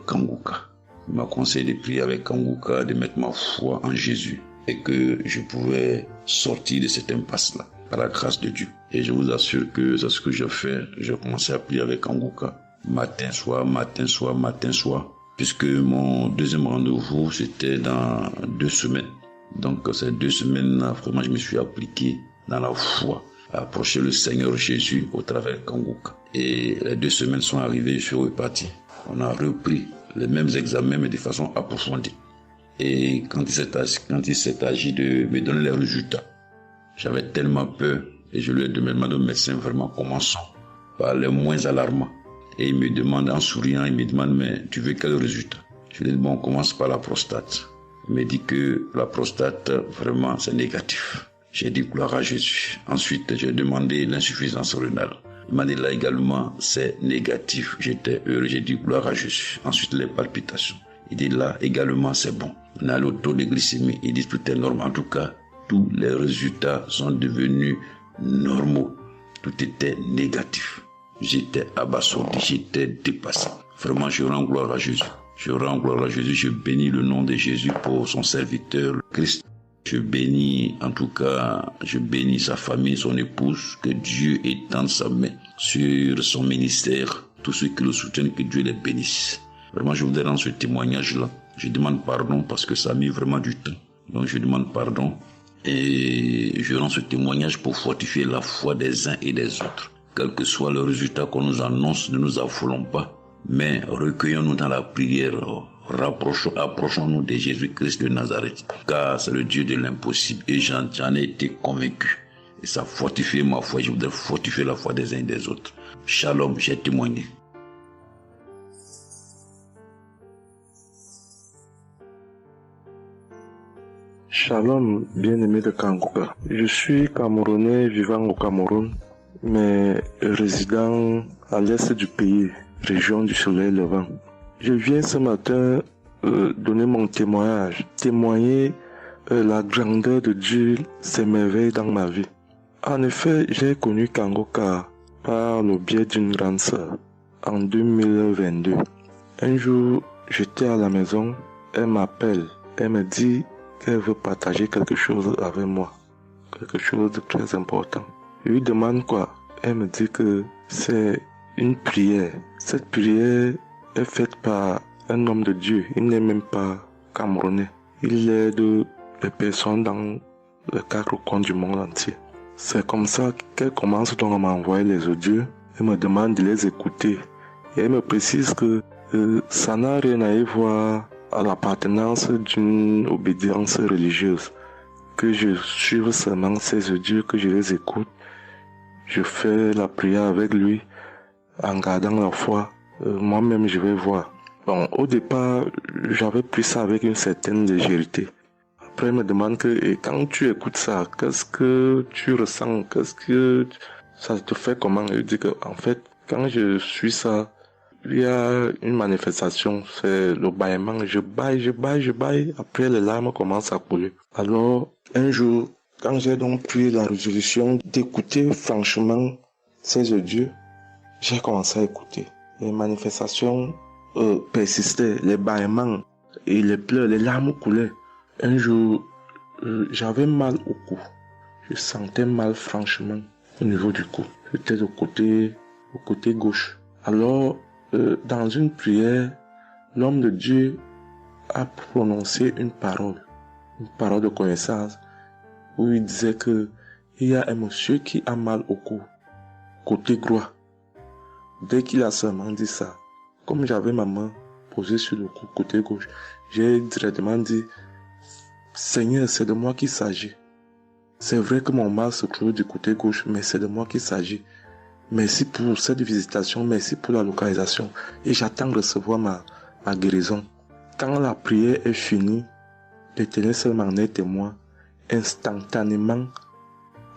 Kanguka. Il m'a conseillé de prier avec Kanguka, de mettre ma foi en Jésus. Et que je pouvais sortir de cette impasse-là, par la grâce de Dieu. Et je vous assure que c'est ce que j'ai fait. J'ai commencé à prier avec Kanguka. Matin, soir. Puisque mon deuxième rendez-vous, c'était dans 2 semaines. Donc, ces 2 semaines-là, vraiment, je me suis appliqué dans la foi, à approcher le Seigneur Jésus au travers de Kanguka. Et les 2 semaines sont arrivées, je suis reparti. On a repris les mêmes examens, mais de façon approfondie. Et quand il s'est agi de me donner les résultats, j'avais tellement peur. Et je lui ai demandé au médecin, vraiment, commençons par les moins alarmants. Et il me demande en souriant, mais tu veux quel résultat? Je lui ai dit, on commence par la prostate. Il me dit que la prostate, vraiment, c'est négatif. J'ai dit gloire à Jésus. Ensuite, j'ai demandé l'insuffisance rénale. Il m'a dit là également, c'est négatif. J'étais heureux, j'ai dit gloire à Jésus. Ensuite, les palpitations. Il dit là également, c'est bon. On a le taux de glycémie. Il dit tout est normal. En tout cas, tous les résultats sont devenus normaux. Tout était négatif. J'étais abasourdi, j'étais dépassé. Vraiment, je rends gloire à Jésus. Je bénis le nom de Jésus pour son serviteur, Christ. Je bénis sa famille, son épouse, que Dieu étende sa main sur son ministère. Tous ceux qui le soutiennent, que Dieu les bénisse. Vraiment, je voudrais rendre ce témoignage-là. Je demande pardon parce que ça a mis vraiment du temps. Donc, je demande pardon et je rends ce témoignage pour fortifier la foi des uns et des autres. Quel que soit le résultat qu'on nous annonce, ne nous affolons pas, mais recueillons-nous dans la prière, Approchons-nous de Jésus-Christ de Nazareth, car c'est le Dieu de l'impossible et j'en ai été convaincu. Et ça fortifie ma foi, je voudrais fortifier la foi des uns et des autres. Shalom, j'ai témoigné. Shalom, bien-aimé de Kanguka. Je suis Camerounais vivant au Cameroun, mais résident à l'est du pays, région du soleil levant. Je viens ce matin donner mon témoignage, témoigner la grandeur de Dieu, ses merveilles dans ma vie. En effet, j'ai connu Kanguka par le biais d'une grande sœur en 2022. Un jour, j'étais à la maison, elle m'appelle, elle me dit qu'elle veut partager quelque chose avec moi, quelque chose de très important. Je lui demande quoi? Elle me dit que c'est une prière. Cette prière est faite par un homme de Dieu. Il n'est même pas camerounais. Il aide les personnes dans les 4 coins du monde entier. C'est comme ça qu'elle commence donc à m'envoyer les audios. Elle me demande de les écouter. Et elle me précise que ça n'a rien à y voir à l'appartenance d'une obédience religieuse. Que je suive seulement ces audios, que je les écoute. Je fais la prière avec lui en gardant la foi. Moi-même, je vais voir. Bon, au départ, j'avais pris ça avec une certaine légèreté. Après, elle me demande et quand tu écoutes ça, qu'est-ce que tu ressens? Qu'est-ce que ça te fait comment? Je dis que, en fait, quand je suis ça, il y a une manifestation, c'est le bâillement. Je baille. Après, les larmes commencent à couler. Alors, un jour, quand j'ai donc pris la résolution d'écouter franchement ces audios, j'ai commencé à écouter. Les manifestations persistaient, les bâillements et les pleurs, les larmes coulaient. Un jour, j'avais mal au cou. Je sentais mal franchement au niveau du cou. J'étais au côté gauche. Alors, dans une prière, l'homme de Dieu a prononcé une parole de connaissance, où il disait que il y a un monsieur qui a mal au cou, côté droit. Dès qu'il a seulement dit ça, comme j'avais ma main posée sur le cou, côté gauche, j'ai directement dit, Seigneur, c'est de moi qu'il s'agit. C'est vrai que mon mal se trouve du côté gauche, mais c'est de moi qu'il s'agit. Merci pour cette visitation, merci pour la localisation. Et j'attends de recevoir ma guérison. Quand la prière est finie, l'Éternel seul en est témoin. Instantanément,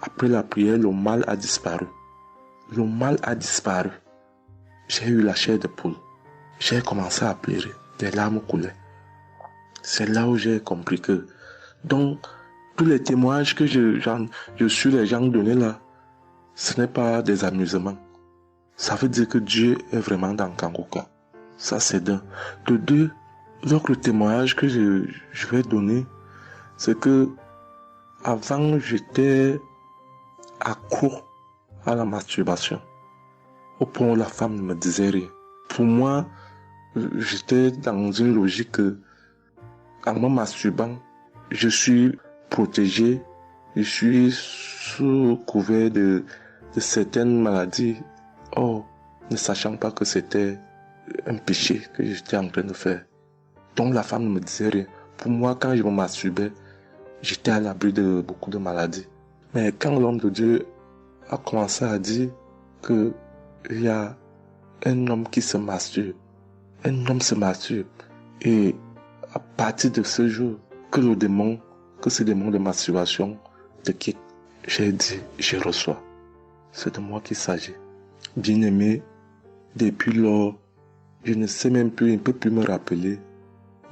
après la prière, le mal a disparu. Le mal a disparu. J'ai eu la chair de poule. J'ai commencé à pleurer. Des larmes coulaient. C'est là où j'ai compris que, donc, tous les témoignages que je suis les gens donnés là, ce n'est pas des amusements. Ça veut dire que Dieu est vraiment dans Kanguka. Ça, c'est d'un. De deux, l'autre témoignage que je vais donner, c'est que avant, j'étais accro à la masturbation. Au point où la femme ne me disait rien. Pour moi, j'étais dans une logique que, en me masturbant, je suis protégé, je suis sous couvert de certaines maladies. Oh, ne sachant pas que c'était un péché que j'étais en train de faire. Donc la femme ne me disait rien. Pour moi, quand je me masturbais, j'étais à l'abri de beaucoup de maladies. Mais quand l'homme de Dieu a commencé à dire que il y a un homme qui se masturbe, un homme se masturbe, et à partir de ce jour, que ce démon de masturbation te quitte, j'ai dit, je reçois. C'est de moi qu'il s'agit. Bien-aimé, depuis lors, je ne sais même plus, je ne peux plus me rappeler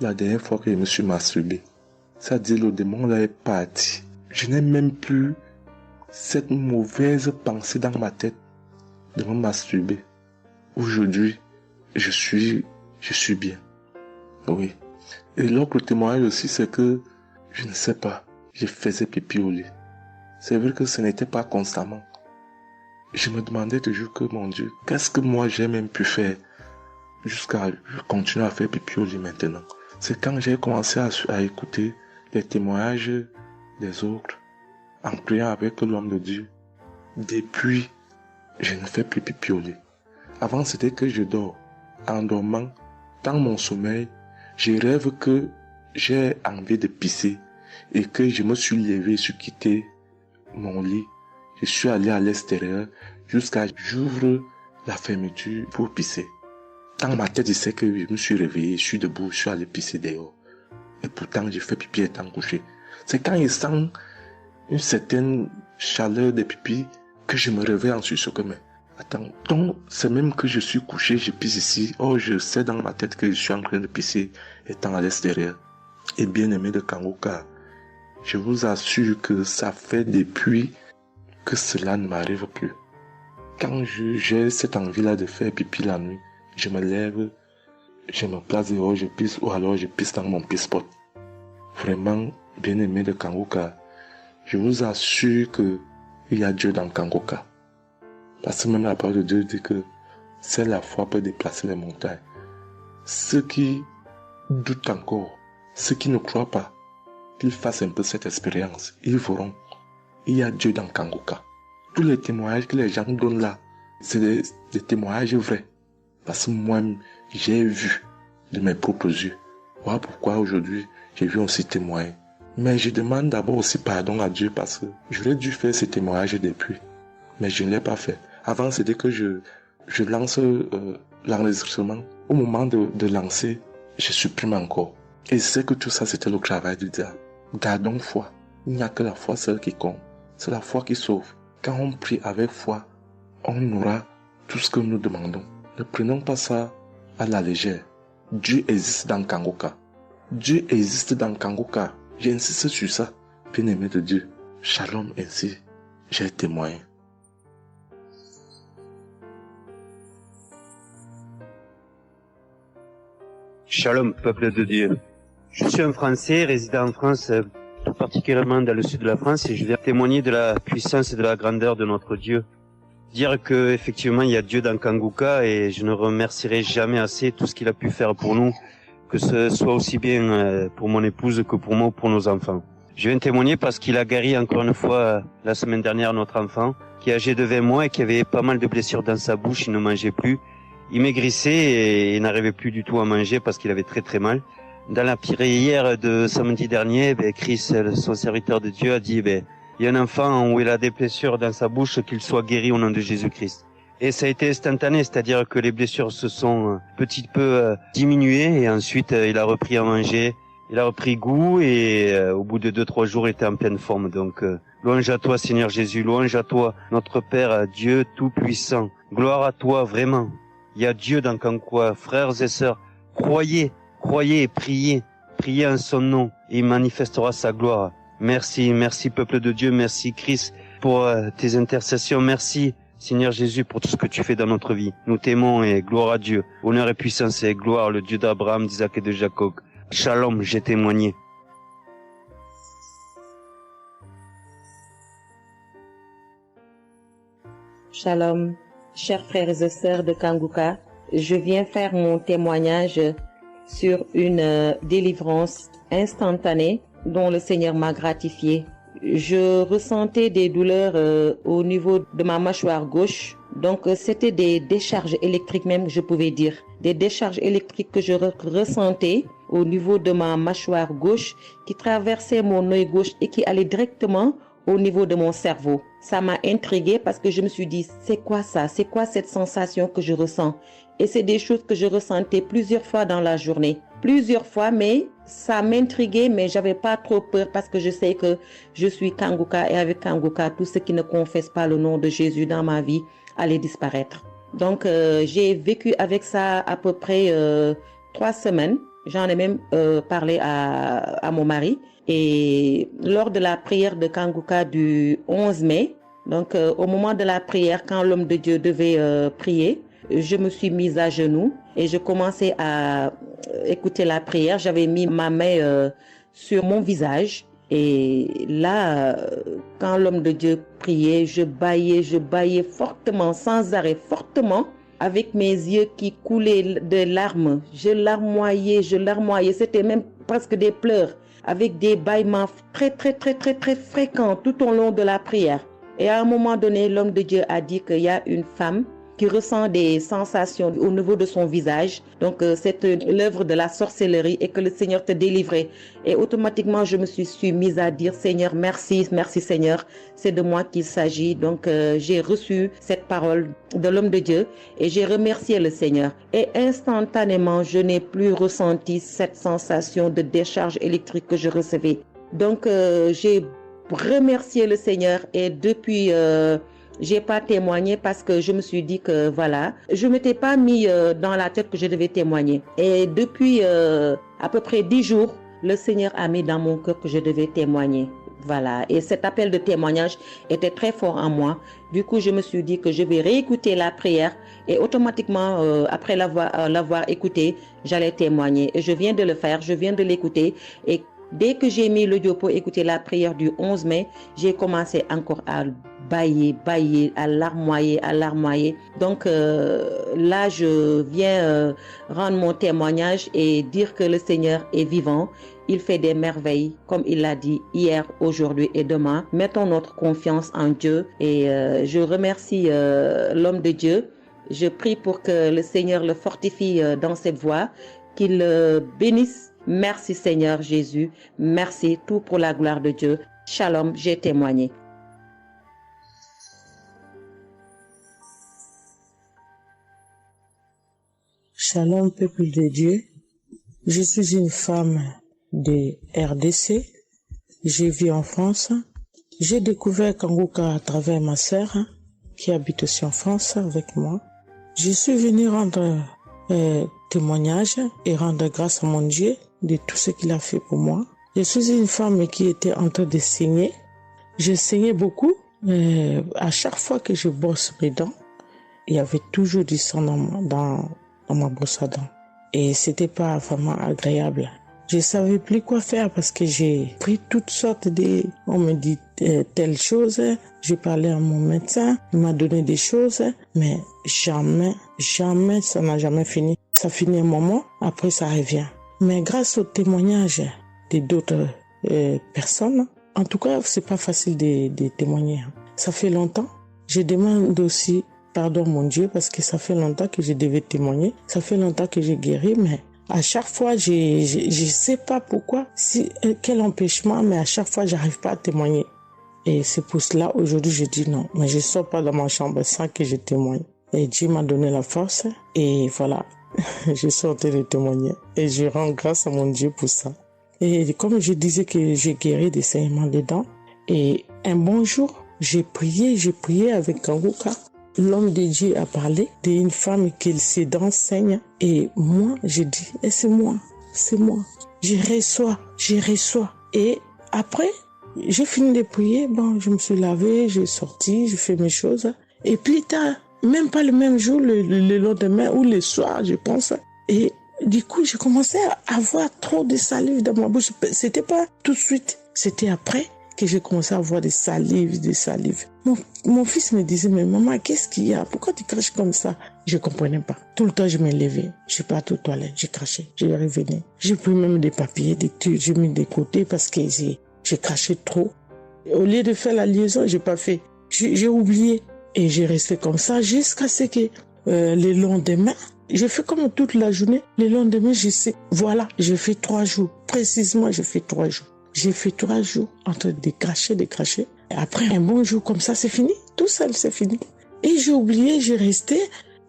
la dernière fois que je me suis masturbé. C'est-à-dire, le démon là est parti. Je n'ai même plus cette mauvaise pensée dans ma tête de me masturber. Aujourd'hui, je suis bien. Oui. Et l'autre témoignage aussi, c'est que, je ne sais pas, je faisais pipi au lit. C'est vrai que ce n'était pas constamment. Je me demandais toujours que, mon Dieu, qu'est-ce que moi j'ai même pu faire jusqu'à continuer à faire pipi au lit maintenant. C'est quand j'ai commencé à écouter les témoignages des autres, en priant avec l'homme de Dieu. Depuis, je ne fais plus pipi au lit. Avant, c'était que je dors. En dormant, dans mon sommeil, Je rêve que j'ai envie de pisser et que je me suis levé, je suis quitté mon lit. Je suis allé à l'extérieur jusqu'à j'ouvre la fermeture pour pisser. Dans ma tête, je sais que je me suis réveillé, je suis debout, je suis allé pisser dehors. Et pourtant, j'ai fait pipi étant couché. C'est quand je sens une certaine chaleur de pipi que je me réveille en sursaut. Mais attends, donc c'est même que je suis couché, je pisse ici. Oh, je sais dans ma tête que je suis en train de pisser étant à l'extérieur. Et bien aimé de Kanguka, je vous assure que ça fait depuis que cela ne m'arrive plus. Quand j'ai cette envie-là de faire pipi la nuit, je me lève, je me place dehors, je pisse, ou alors je pisse dans mon pisse-pot. Vraiment, bien aimé de Kanguka, je vous assure que il y a Dieu dans Kanguka. Parce que même la parole de Dieu dit que c'est la foi peut déplacer les montagnes. Ceux qui doutent encore, ceux qui ne croient pas, qu'ils fassent un peu cette expérience, ils verront. Il y a Dieu dans Kanguka. Tous les témoignages que les gens donnent là, c'est des témoignages vrais. Parce que moi, j'ai vu de mes propres yeux. Voilà pourquoi aujourd'hui, j'ai vu aussi témoigner. Mais je demande d'abord aussi pardon à Dieu parce que j'aurais dû faire ces témoignages depuis. Mais je ne l'ai pas fait. Avant, c'était que je lance l'enregistrement. Au moment de lancer, je supprime encore. Et je sais que tout ça, c'était le travail du diable. Gardons foi. Il n'y a que la foi seule qui compte. C'est la foi qui sauve. Quand on prie avec foi, on aura tout ce que nous demandons. Ne prenons pas ça à la légère. Dieu existe dans Kanguka. Dieu existe dans Kanguka. J'insiste sur ça. Bien-aimé de Dieu. Shalom ainsi. J'ai témoigné. Shalom, peuple de Dieu. Je suis un Français résidant en France, tout particulièrement dans le sud de la France, et je viens témoigner de la puissance et de la grandeur de notre Dieu. Dire que effectivement il y a Dieu dans Kanguka, et je ne remercierai jamais assez tout ce qu'il a pu faire pour nous, que ce soit aussi bien pour mon épouse que pour moi ou pour nos enfants. Je viens témoigner parce qu'il a guéri encore une fois la semaine dernière notre enfant, qui est âgé de 20 mois et qui avait pas mal de blessures dans sa bouche, il ne mangeait plus. Il maigrissait et il n'arrivait plus du tout à manger parce qu'il avait très très mal. Dans la prière de samedi dernier, Chris, son serviteur de Dieu, a dit, il y a un enfant où il a des blessures dans sa bouche, qu'il soit guéri au nom de Jésus-Christ. Et ça a été instantané, c'est-à-dire que les blessures se sont petit peu diminuées et ensuite il a repris à manger, il a repris goût et au bout de 2-3 jours il était en pleine forme. Donc louange à toi Seigneur Jésus, louange à toi notre Père, Dieu Tout-Puissant. Gloire à toi vraiment. Il y a Dieu dans Kanguka, frères et sœurs, croyez et priez en son nom et il manifestera sa gloire. Merci peuple de Dieu, merci Christ pour tes intercessions, merci Seigneur Jésus pour tout ce que tu fais dans notre vie. Nous t'aimons et gloire à Dieu, honneur et puissance et gloire, le Dieu d'Abraham, d'Isaac et de Jacob. Shalom, j'ai témoigné. Shalom, chers frères et sœurs de Kanguka, je viens faire mon témoignage sur une délivrance instantanée dont le Seigneur m'a gratifié. Je ressentais des douleurs au niveau de ma mâchoire gauche. Donc c'était des décharges électriques même, je pouvais dire. Des décharges électriques que je ressentais au niveau de ma mâchoire gauche qui traversaient mon œil gauche et qui allaient directement au niveau de mon cerveau. Ça m'a intriguée parce que je me suis dit, c'est quoi ça? C'est quoi cette sensation que je ressens? Et c'est des choses que je ressentais plusieurs fois dans la journée. Plusieurs fois, mais ça m'intriguait, mais j'avais pas trop peur parce que je sais que je suis Kanguka et avec Kanguka, tout ce qui ne confesse pas le nom de Jésus dans ma vie allait disparaître. Donc, j'ai vécu avec ça à peu près 3 semaines. J'en ai même parlé à mon mari. Et lors de la prière de Kanguka du 11 mai, donc au moment de la prière, quand l'homme de Dieu devait prier, je me suis mise à genoux et je commençais à écouter la prière. J'avais mis ma main sur mon visage et là, quand l'homme de Dieu priait, je bâillais fortement, sans arrêt, fortement, avec mes yeux qui coulaient de larmes. Je larmoyais. C'était même presque des pleurs, avec des bâillements très fréquents tout au long de la prière. Et à un moment donné, l'homme de Dieu a dit qu'il y a une femme qui ressent des sensations au niveau de son visage. Donc c'est l'œuvre de la sorcellerie et que le Seigneur te délivrait. Et automatiquement je me suis mise à dire Seigneur merci, merci Seigneur, c'est de moi qu'il s'agit. Donc j'ai reçu cette parole de l'homme de Dieu et j'ai remercié le Seigneur. Et instantanément je n'ai plus ressenti cette sensation de décharge électrique que je recevais. Donc j'ai remercié le Seigneur et depuis j'ai pas témoigné parce que je me suis dit que voilà, je m'étais pas mis dans la tête que je devais témoigner. Et depuis à peu près 10 jours, le Seigneur a mis dans mon cœur que je devais témoigner. Voilà. Et cet appel de témoignage était très fort en moi. Du coup, je me suis dit que je vais réécouter la prière et automatiquement, après l'avoir écouté, j'allais témoigner. Et je viens de le faire, je viens de l'écouter. Et dès que j'ai mis l'audio pour écouter la prière du 11 mai, j'ai commencé encore à bailler, à larmoyer. Donc là, je viens rendre mon témoignage et dire que le Seigneur est vivant. Il fait des merveilles, comme il l'a dit hier, aujourd'hui et demain. Mettons notre confiance en Dieu et je remercie l'homme de Dieu. Je prie pour que le Seigneur le fortifie dans cette voie, qu'il le bénisse. Merci Seigneur Jésus, merci, tout pour la gloire de Dieu. Shalom, j'ai témoigné. Shalom, peuple de Dieu. Je suis une femme de RDC. Je vis en France. J'ai découvert Kanguka à travers ma sœur qui habite aussi en France avec moi. Je suis venue rendre témoignage et rendre grâce à mon Dieu de tout ce qu'il a fait pour moi. Je suis une femme qui était en train de saigner. Je saignais beaucoup. À chaque fois que je brosse mes dents, il y avait toujours du sang dans ma brosse à dents. Et c'était pas vraiment agréable. Je savais plus quoi faire parce que j'ai pris toutes sortes de... On me dit telle chose. J'ai parlé à mon médecin. Il m'a donné des choses. Mais jamais, ça n'a jamais fini. Ça finit un moment, après ça revient. Mais grâce au témoignage d'autres personnes, en tout cas, c'est pas facile de témoigner. Ça fait longtemps. Je demande aussi pardon mon Dieu parce que ça fait longtemps que je devais témoigner. Ça fait longtemps que j'ai guéri, mais à chaque fois, je sais pas pourquoi, quel empêchement, mais à chaque fois, j'arrive pas à témoigner. Et c'est pour cela, aujourd'hui, je dis non. Mais je sors pas de ma chambre sans que je témoigne. Et Dieu m'a donné la force. Et voilà, je suis en train de témoigner. Et je rends grâce à mon Dieu pour ça. Et comme je disais que j'ai guéri des saignements des dents. Et un bon jour, j'ai prié avec Kanguka. L'homme de Dieu a parlé d'une femme qui ses dents saignent. Et moi, j'ai dit, c'est moi. Je reçois. Et après, j'ai fini de prier. Bon, je me suis lavé, j'ai sorti, j'ai fait mes choses. Et plus tard, même pas le même jour, le lendemain ou le soir, je pense. Et du coup, j'ai commencé à avoir trop de salive dans ma bouche. C'était pas tout de suite, c'était après que j'ai commencé à avoir des salives. Mon fils me disait, mais maman, qu'est-ce qu'il y a? Pourquoi tu craches comme ça? Je comprenais pas. Tout le temps, je me levais. Je suis partie aux toilettes, j'ai craché, je revenais. J'ai pris même des papiers, des trucs, j'ai mis de côté parce que j'ai craché trop. Au lieu de faire la liaison, j'ai pas fait. J'ai oublié. Et j'ai resté comme ça jusqu'à ce que le lendemain, j'ai fait comme toute la journée. Le lendemain, je sais, voilà, j'ai fait 3 jours. Précisément, j'ai fait 3 jours. J'ai fait 3 jours en train de cracher. Et après, un bon jour comme ça, c'est fini. Tout seul, c'est fini. Et j'ai oublié, j'ai resté.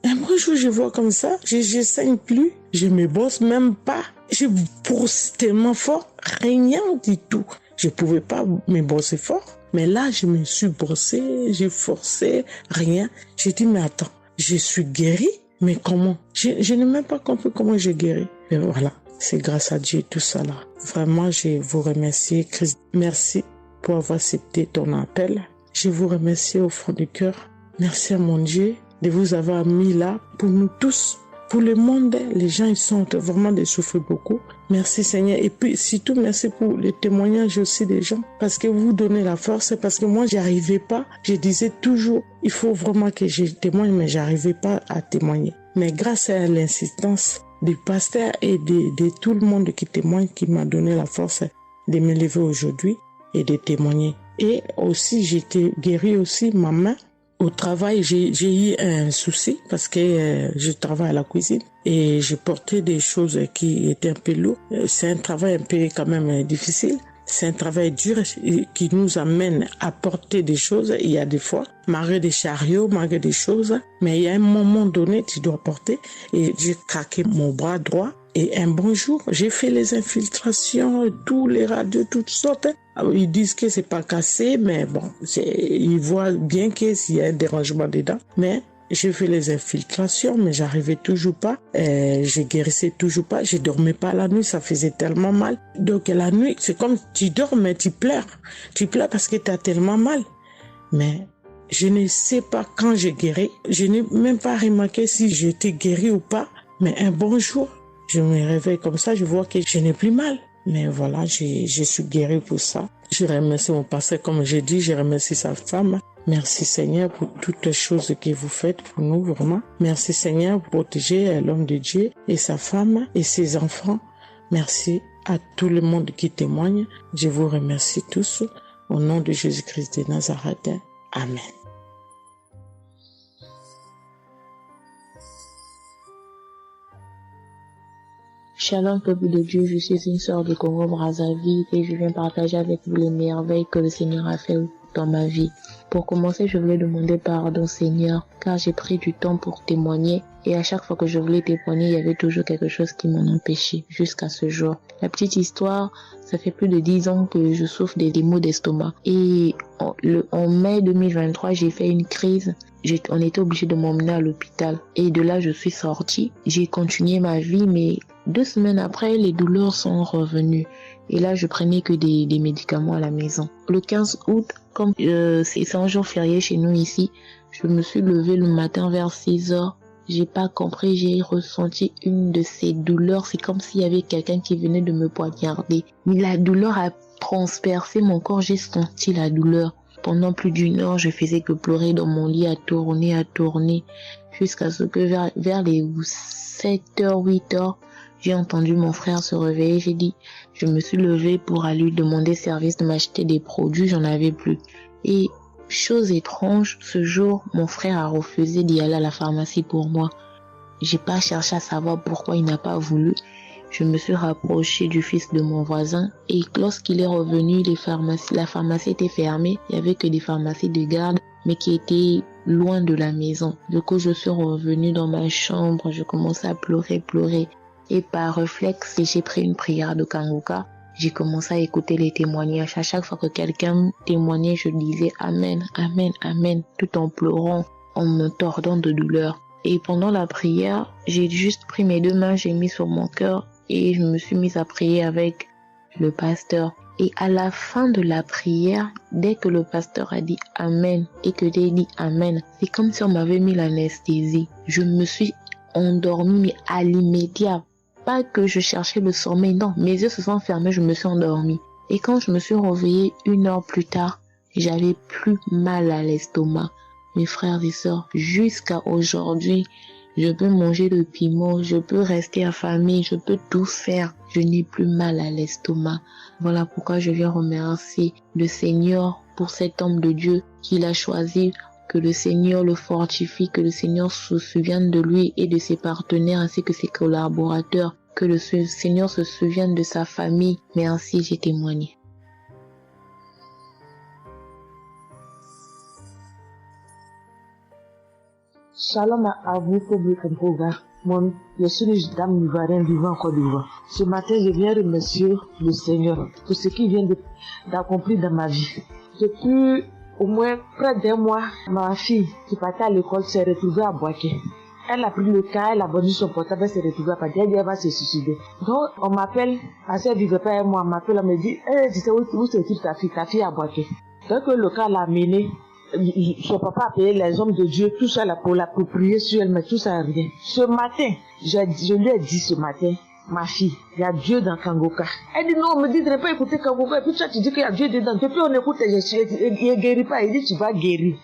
Un bon jour, je vois comme ça, je saigne plus. Je me brosse même pas. Je brosse tellement fort, rien du tout. Je pouvais pas me brosser fort. Mais là, je me suis brossé, j'ai forcé, rien. J'ai dit, mais attends, je suis guérie, mais comment? Je n'ai même pas compris comment j'ai guéri. Mais voilà, c'est grâce à Dieu tout ça là. Vraiment, je vous remercie, Christ. Merci pour avoir accepté ton appel. Je vous remercie au fond du cœur. Merci à mon Dieu de vous avoir mis là pour nous tous. Pour le monde, les gens, ils sont vraiment de souffrir beaucoup. Merci Seigneur. Et puis, surtout, merci pour les témoignages aussi des gens. Parce que vous donnez la force. Parce que moi, j'arrivais pas. Je disais toujours, il faut vraiment que je témoigne, mais j'arrivais pas à témoigner. Mais grâce à l'insistance du pasteur et de tout le monde qui témoigne, qui m'a donné la force de me lever aujourd'hui et de témoigner. Et aussi, j'étais guérie aussi, ma main Au travail, j'ai eu un souci parce que je travaille à la cuisine et j'ai porté des choses qui étaient un peu lourdes. C'est un travail un peu quand même difficile. C'est un travail dur qui nous amène à porter des choses. Il y a des fois, malgré des chariots, malgré des choses, mais il y a un moment donné, tu dois porter. Et j'ai craqué mon bras droit. Et un bon jour, j'ai fait les infiltrations, tous les radios, toutes sortes. Ils disent que c'est pas cassé, mais bon, ils voient bien qu'il y a un dérangement dedans. Mais j'ai fait les infiltrations, mais j'arrivais toujours pas. Je guérissais toujours pas. Je dormais pas la nuit, ça faisait tellement mal. Donc la nuit, c'est comme tu dors, mais tu pleures. Tu pleures parce que tu as tellement mal. Mais je ne sais pas quand j'ai guéri. Je n'ai même pas remarqué si j'étais guéri ou pas. Mais un bon jour, je me réveille comme ça, je vois que je n'ai plus mal. Mais voilà, je suis guéri pour ça. Je remercie mon pasteur, comme j'ai dit, je remercie sa femme. Merci Seigneur pour toutes les choses que vous faites pour nous, vraiment. Merci Seigneur pour protéger l'homme de Dieu et sa femme et ses enfants. Merci à tout le monde qui témoigne. Je vous remercie tous. Au nom de Jésus-Christ de Nazareth. Amen. Shalom peuple de Dieu, je suis une sœur de Congo-Brazzaville et je viens partager avec vous les merveilles que le Seigneur a fait dans ma vie. Pour commencer, je voulais demander pardon Seigneur, car j'ai pris du temps pour témoigner et à chaque fois que je voulais témoigner, il y avait toujours quelque chose qui m'en empêchait jusqu'à ce jour. La petite histoire, ça fait plus de 10 ans que je souffre des maux d'estomac et en mai 2023, j'ai fait une crise. On était obligé de m'emmener à l'hôpital et de là, je suis sortie. J'ai continué ma vie, mais 2 semaines après, les douleurs sont revenues. Et là, je prenais que des médicaments à la maison. Le 15 août, comme c'est un jour férié chez nous ici, je me suis levée le matin vers 6 heures. J'ai pas compris, j'ai ressenti une de ces douleurs. C'est comme s'il y avait quelqu'un qui venait de me poignarder. Mais la douleur a transpercé mon corps, j'ai senti la douleur. Pendant plus d'1 heure, je faisais que pleurer dans mon lit, à tourner, jusqu'à ce que vers les 7h, 8h, j'ai entendu mon frère se réveiller. Je me suis levée pour aller lui demander service de m'acheter des produits, j'en avais plus. Et chose étrange, ce jour, mon frère a refusé d'y aller à la pharmacie pour moi. J'ai pas cherché à savoir pourquoi il n'a pas voulu. Je me suis rapprochée du fils de mon voisin et lorsqu'il est revenu, la pharmacie était fermée. Il y avait que des pharmacies de garde, mais qui étaient loin de la maison. Du coup, je suis revenue dans ma chambre, je commençais à pleurer. Et par réflexe, j'ai pris une prière de Kanguka. J'ai commencé à écouter les témoignages. À chaque fois que quelqu'un témoignait, je disais Amen, Amen, Amen, tout en pleurant, en me tordant de douleur. Et pendant la prière, j'ai juste pris mes 2 mains, j'ai mis sur mon cœur et je me suis mise à prier avec le pasteur. Et à la fin de la prière, dès que le pasteur a dit Amen et que j'ai dit Amen, c'est comme si on m'avait mis l'anesthésie. Je me suis endormie, mais à l'immédiat. Pas que je cherchais le sommeil, non, mes yeux se sont fermés, je me suis endormie. Et quand je me suis réveillée 1 heure plus tard, j'avais plus mal à l'estomac. Mes frères et sœurs, jusqu'à aujourd'hui, je peux manger le piment, je peux rester affamée, je peux tout faire. Je n'ai plus mal à l'estomac. Voilà pourquoi je viens remercier le Seigneur pour cet homme de Dieu qu'il a choisi. Que le Seigneur le fortifie, que le Seigneur se souvienne de lui et de ses partenaires ainsi que ses collaborateurs. Que le Seigneur se souvienne de sa famille. Merci, j'ai témoigné. Shalom à vous, public Congo. Moi, je suis une dame ivoirienne vivant en Côte d'Ivoire. Ce matin, je viens remercier le Seigneur pour ce qu'il vient d'accomplir dans ma vie. Depuis au moins près d'1 mois, ma fille qui partait à l'école s'est retrouvée à Boaké. Elle a pris le cas, elle a vendu son portable, elle s'est retrouvée à Boaké, elle va se suicider. Donc on m'appelle, parce qu'elle vivait pas avec moi, on m'appelle, on me dit, tu sais où se trouve ta fille à Boaké. Donc le cas l'a amené, son papa a payé les hommes de Dieu, tout ça là pour prier sur elle, mais tout ça rien. Ce matin, je lui ai dit ce matin, ma fille, il y a Dieu dans Kanguka. Elle dit non, on me dit de ne pas écouter Kanguka. Et puis toi, tu dis qu'il y a Dieu dedans. Depuis on écoute, il ne guérit pas. Il dit tu vas guérir.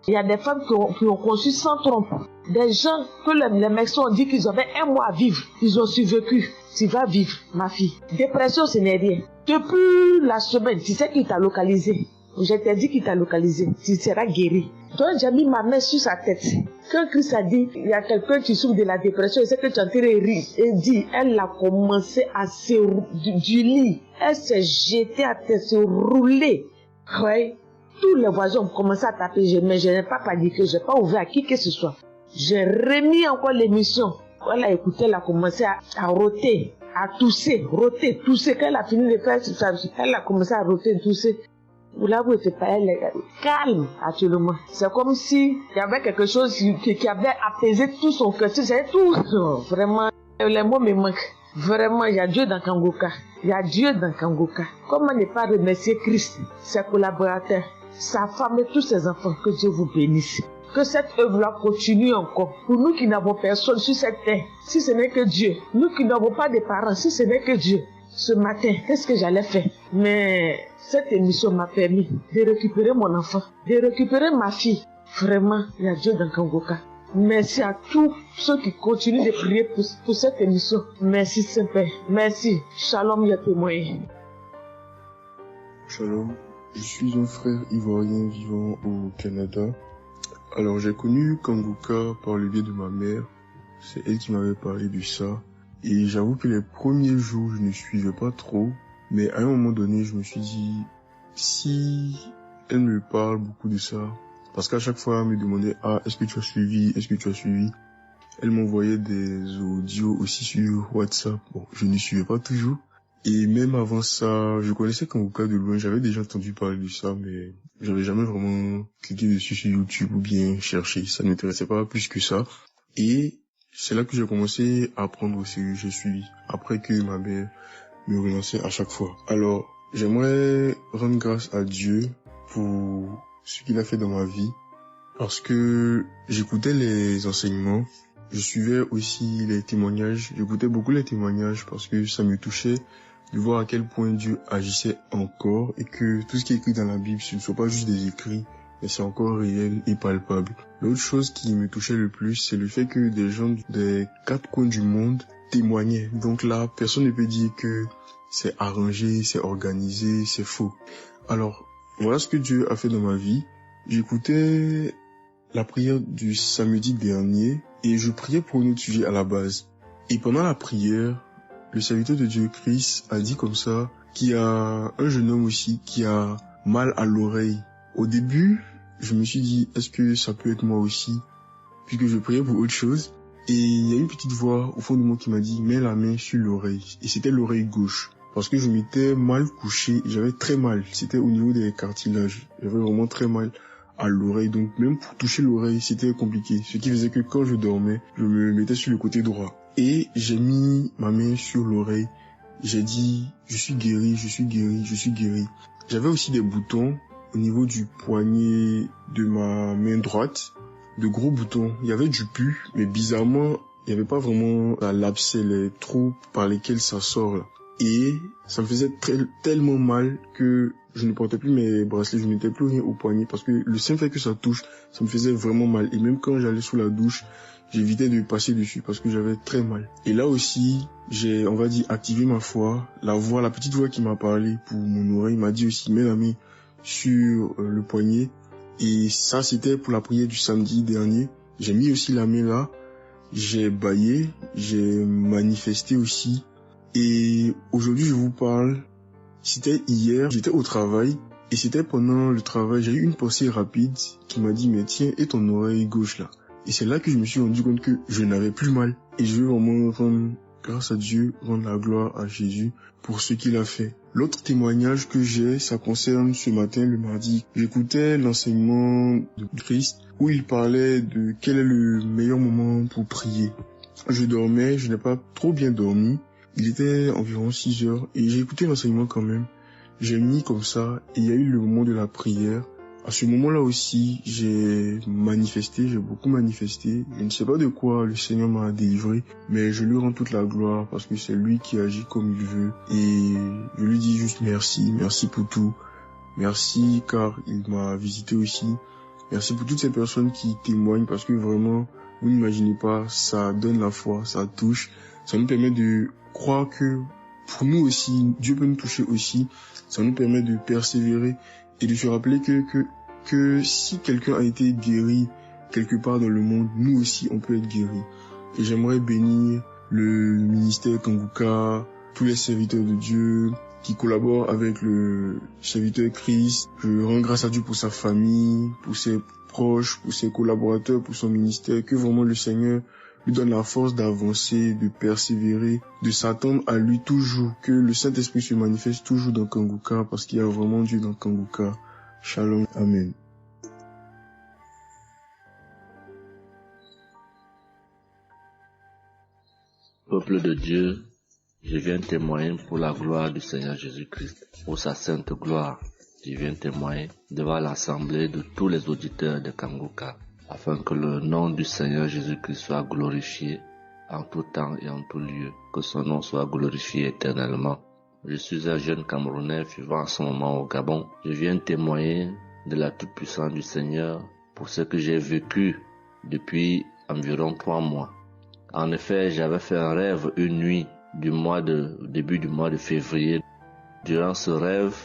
Il y a des femmes qui ont conçu sans trompe. Des gens que les médecins ont dit qu'ils avaient 1 mois à vivre. Ils ont survécu. Tu vas vivre, ma fille. Dépression, ce n'est rien. Depuis la semaine, tu sais qui t'a localisé. Je t'ai dit qu'il t'a localisé. Tu seras guéri. Donc j'ai mis ma main sur sa tête. Quand Christ a dit, il y a quelqu'un qui souffre de la dépression, c'est que tu es en train de rire. Et dit, elle a commencé à se du lit. Elle s'est jetée à terre, se rouler. Oui. Tous les voisins ont commencé à taper, mais je n'ai pas paniqué, je n'ai pas ouvert à qui que ce soit. J'ai remis encore l'émission. Quand elle a écouté, elle a commencé à roter, à tousser, tousser. Quand elle a fini de faire ça, elle a commencé à roter, tousser. Vous l'avez fait pas, elle est calme actuellement. C'est comme si il y avait quelque chose qui avait apaisé tout son cœur. C'est tout. Vraiment, les mots me manquent. Vraiment, il y a Dieu dans Kangoka. Il y a Dieu dans Kangoka. Comment ne pas remercier Christ, ses collaborateurs, sa femme et tous ses enfants? Que Dieu vous bénisse. Que cette œuvre-là continue encore. Pour nous qui n'avons personne sur cette terre, si ce n'est que Dieu. Nous qui n'avons pas de parents, si ce n'est que Dieu. Ce matin, qu'est-ce que j'allais faire? Mais cette émission m'a permis de récupérer mon enfant, de récupérer ma fille. Vraiment, il y a Dieu dans Kangoka. Merci à tous ceux qui continuent de prier pour cette émission. Merci Saint-Père. Merci. Shalom, les témoins. Shalom. Je suis un frère ivoirien vivant au Canada. Alors j'ai connu Kangoka par le biais de ma mère. C'est elle qui m'avait parlé de ça. Et j'avoue que les premiers jours, je ne suivais pas trop. Mais à un moment donné, je me suis dit, si elle me parle beaucoup de ça, parce qu'à chaque fois, elle me demandait, est-ce que tu as suivi? Elle m'envoyait des audios aussi sur WhatsApp. Bon, je ne suivais pas toujours. Et même avant ça, je connaissais Kangoka de loin. J'avais déjà entendu parler de ça, mais j'avais jamais vraiment cliqué dessus sur YouTube ou bien cherché. Ça ne m'intéressait pas plus que ça. Et c'est là que j'ai commencé à apprendre au sérieux. J'ai suivi. Après que ma mère me relançait à chaque fois. Alors, j'aimerais rendre grâce à Dieu pour ce qu'il a fait dans ma vie. Parce que j'écoutais les enseignements. Je suivais aussi les témoignages. J'écoutais beaucoup les témoignages parce que ça me touchait de voir à quel point Dieu agissait encore et que tout ce qui est écrit dans la Bible, ce ne sont pas juste des écrits, mais c'est encore réel et palpable. L'autre chose qui me touchait le plus, c'est le fait que des gens des 4 coins du monde témoignaient. Donc là, personne ne peut dire que c'est arrangé, c'est organisé, c'est faux. Alors, voilà ce que Dieu a fait dans ma vie. J'écoutais la prière du samedi dernier et je priais pour un autre sujet à la base. Et pendant la prière, le serviteur de Dieu Christ a dit comme ça qu'il y a un jeune homme aussi qui a mal à l'oreille. Au début, je me suis dit, est-ce que ça peut être moi aussi? Puisque je priais pour autre chose. Et il y a une petite voix au fond de moi qui m'a dit, mets la main sur l'oreille. Et c'était l'oreille gauche. Parce que je m'étais mal couché, j'avais très mal. C'était au niveau des cartilages. J'avais vraiment très mal à l'oreille. Donc même pour toucher l'oreille, c'était compliqué. Ce qui faisait que quand je dormais, je me mettais sur le côté droit. Et j'ai mis ma main sur l'oreille. J'ai dit, je suis guéri, je suis guéri, je suis guéri. J'avais aussi des boutons au niveau du poignet de ma main droite. De gros boutons. Il y avait du pus, mais bizarrement, il n'y avait pas vraiment l'abcès, les trous par lesquels ça sort là. Et ça me faisait tellement mal que je ne portais plus mes bracelets, je ne mettais plus rien au poignet parce que le simple fait que ça touche, ça me faisait vraiment mal. Et même quand j'allais sous la douche, j'évitais de passer dessus parce que j'avais très mal. Et là aussi, j'ai, on va dire, activé ma foi. La petite voix qui m'a parlé pour mon oreille m'a dit aussi, mets la main sur le poignet. Et ça, c'était pour la prière du samedi dernier. J'ai mis aussi la main là. J'ai baillé, j'ai manifesté aussi. Et aujourd'hui, je vous parle, c'était hier, j'étais au travail, et c'était pendant le travail, j'ai eu une pensée rapide qui m'a dit, mais tiens, et ton oreille gauche là? Et c'est là que je me suis rendu compte que je n'avais plus mal. Et je veux vraiment rendre grâce à Dieu, rendre la gloire à Jésus pour ce qu'il a fait. L'autre témoignage que j'ai, ça concerne ce matin, le mardi. J'écoutais l'enseignement de Christ où il parlait de quel est le meilleur moment pour prier. Je dormais, je n'ai pas trop bien dormi. Il était environ 6 heures et j'ai écouté l'enseignement quand même. J'ai mis comme ça et il y a eu le moment de la prière. À ce moment-là aussi, j'ai manifesté, j'ai beaucoup manifesté. Je ne sais pas de quoi le Seigneur m'a délivré, mais je lui rends toute la gloire parce que c'est lui qui agit comme il veut. Et je lui dis juste merci, merci pour tout. Merci car il m'a visité aussi. Merci pour toutes ces personnes qui témoignent parce que vraiment, vous n'imaginez pas, ça donne la foi, ça touche. Ça nous permet de croire que pour nous aussi, Dieu peut nous toucher aussi. Ça nous permet de persévérer et de se rappeler que si quelqu'un a été guéri quelque part dans le monde, nous aussi on peut être guéris. Et j'aimerais bénir le ministère Kanguka, tous les serviteurs de Dieu qui collaborent avec le serviteur Christ. Je rends grâce à Dieu pour sa famille, pour ses proches, pour ses collaborateurs, pour son ministère, que vraiment le Seigneur lui donne la force d'avancer, de persévérer, de s'attendre à lui toujours, que le Saint-Esprit se manifeste toujours dans Kanguka, parce qu'il y a vraiment Dieu dans Kanguka. Shalom, amen. Peuple de Dieu, je viens témoigner pour la gloire du Seigneur Jésus-Christ, pour sa sainte gloire. Je viens témoigner devant l'assemblée de tous les auditeurs de Kanguka, afin que le nom du Seigneur Jésus-Christ soit glorifié en tout temps et en tout lieu, que son nom soit glorifié éternellement. Je suis un jeune Camerounais vivant en ce moment au Gabon. Je viens témoigner de la toute-puissance du Seigneur pour ce que j'ai vécu depuis environ 3 mois. En effet, j'avais fait un rêve une nuit début du mois de février. Durant ce rêve,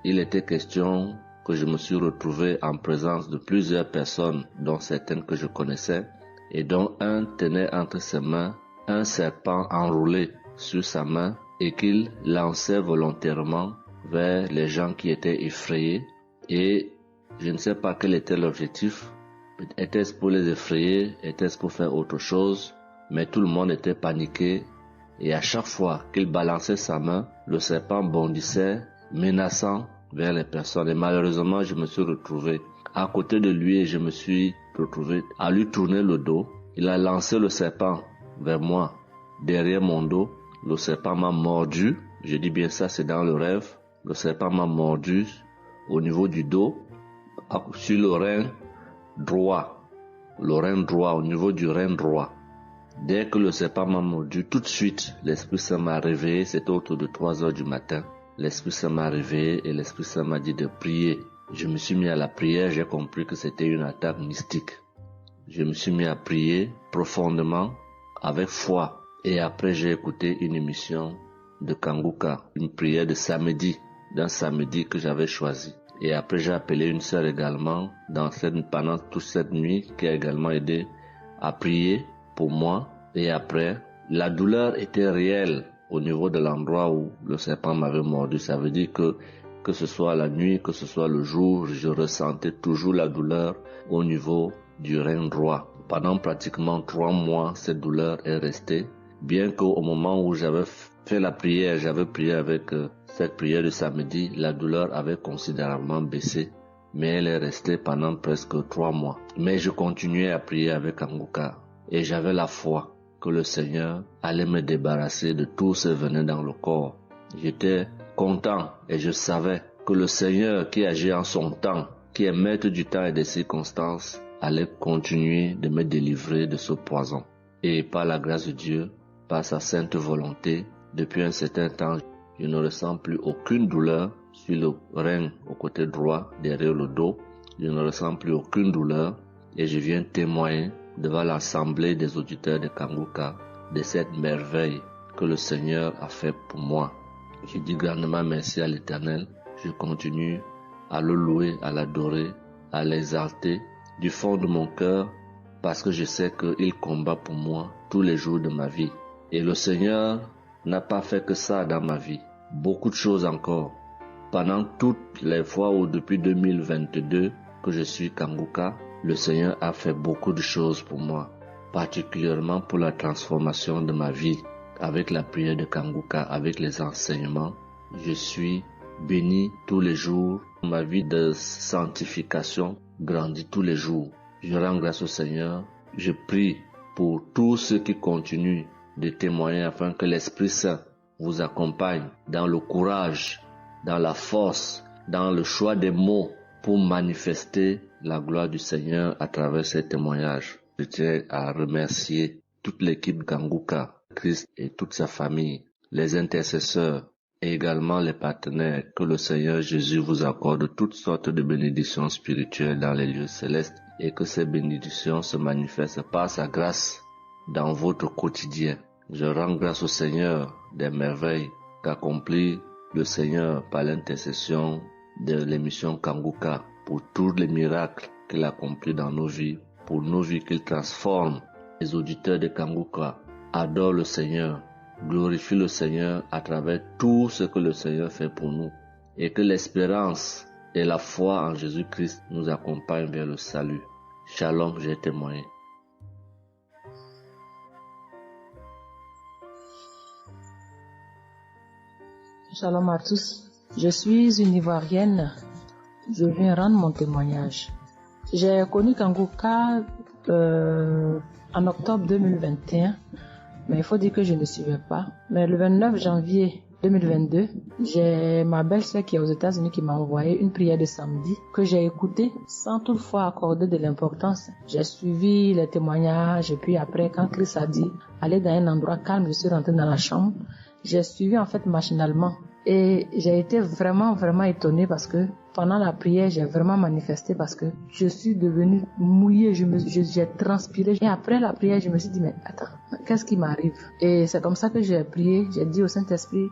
il était question que je me suis retrouvé en présence de plusieurs personnes, dont certaines que je connaissais, et dont un tenait entre ses mains un serpent enroulé sur sa main et qu'il lançait volontairement vers les gens qui étaient effrayés. Et je ne sais pas quel était l'objectif. Était-ce pour les effrayer? Était-ce pour faire autre chose? Mais tout le monde était paniqué. Et à chaque fois qu'il balançait sa main, le serpent bondissait, menaçant vers les personnes. Et malheureusement, je me suis retrouvé à côté de lui et je me suis retrouvé à lui tourner le dos. Il a lancé le serpent vers moi, derrière mon dos. Le serpent m'a mordu. Je dis bien ça, c'est dans le rêve. Le serpent m'a mordu au niveau du dos, sur le rein droit. Le rein droit, au niveau du rein droit. Dès que le serpent m'a mordu, tout de suite, l'Esprit Saint m'a réveillé. C'était autour de 3 heures du matin. L'Esprit Saint m'a réveillé et l'Esprit Saint m'a dit de prier. Je me suis mis à la prière, j'ai compris que c'était une attaque mystique. Je me suis mis à prier profondément, avec foi. Et après, j'ai écouté une émission de Kanguka, une prière de samedi, d'un samedi que j'avais choisi. Et après, j'ai appelé une sœur également pendant toute cette nuit qui a également aidé à prier pour moi. Et après, la douleur était réelle au niveau de l'endroit où le serpent m'avait mordu. Ça veut dire que ce soit la nuit, que ce soit le jour, je ressentais toujours la douleur au niveau du rein droit. Pendant pratiquement 3 mois, cette douleur est restée. Bien qu'au moment où j'avais fait la prière, j'avais prié avec cette prière de samedi, la douleur avait considérablement baissé. Mais elle est restée pendant presque 3 mois. Mais je continuais à prier avec Kanguka. Et j'avais la foi que le Seigneur allait me débarrasser de tout ce venin dans le corps. J'étais content et je savais que le Seigneur qui agit en son temps, qui est maître du temps et des circonstances, allait continuer de me délivrer de ce poison. Et par la grâce de Dieu, par sa sainte volonté, depuis un certain temps, je ne ressens plus aucune douleur sur le rein au côté droit, derrière le dos. Je ne ressens plus aucune douleur et je viens témoigner devant l'assemblée des auditeurs de Kanguka de cette merveille que le Seigneur a fait pour moi. Je dis grandement merci à l'Éternel. Je continue à le louer, à l'adorer, à l'exalter du fond de mon cœur parce que je sais qu'il combat pour moi tous les jours de ma vie. Et le Seigneur n'a pas fait que ça dans ma vie. Beaucoup de choses encore. Pendant toutes les fois où depuis 2022 que je suis Kanguka, le Seigneur a fait beaucoup de choses pour moi, particulièrement pour la transformation de ma vie. Avec la prière de Kanguka, avec les enseignements, je suis béni tous les jours. Ma vie de sanctification grandit tous les jours. Je rends grâce au Seigneur. Je prie pour tous ceux qui continuent de témoigner afin que l'Esprit Saint vous accompagne dans le courage, dans la force, dans le choix des mots pour manifester la gloire du Seigneur à travers ces témoignages. Je tiens à remercier toute l'équipe Kanguka, Christ et toute sa famille, les intercesseurs et également les partenaires. Que le Seigneur Jésus vous accorde toutes sortes de bénédictions spirituelles dans les lieux célestes et que ces bénédictions se manifestent par sa grâce dans votre quotidien. Je rends grâce au Seigneur des merveilles qu'accomplit le Seigneur par l'intercession de l'émission Kanguka, pour tous les miracles qu'il accomplit dans nos vies, pour nos vies qu'il transforme. Les auditeurs de Kanguka adorent le Seigneur, glorifient le Seigneur à travers tout ce que le Seigneur fait pour nous, et que l'espérance et la foi en Jésus-Christ nous accompagnent vers le salut. Shalom, j'ai témoigné. Shalom à tous. Je suis une Ivoirienne. Je viens rendre mon témoignage. J'ai connu Kanguka en octobre 2021, mais il faut dire que je ne suivais pas. Mais le 29 janvier 2022, j'ai ma belle-sœur qui est aux États-Unis qui m'a envoyé une prière de samedi que j'ai écoutée sans toutefois accorder de l'importance. J'ai suivi les témoignages et puis après, quand Christ a dit aller dans un endroit calme, je suis rentrée dans la chambre. J'ai suivi en fait machinalement et j'ai été vraiment étonnée parce que pendant la prière, j'ai vraiment manifesté parce que je suis devenue mouillée, j'ai transpiré. Et après la prière, je me suis dit, mais attends, qu'est-ce qui m'arrive? Et c'est comme ça que j'ai prié, j'ai dit au Saint-Esprit,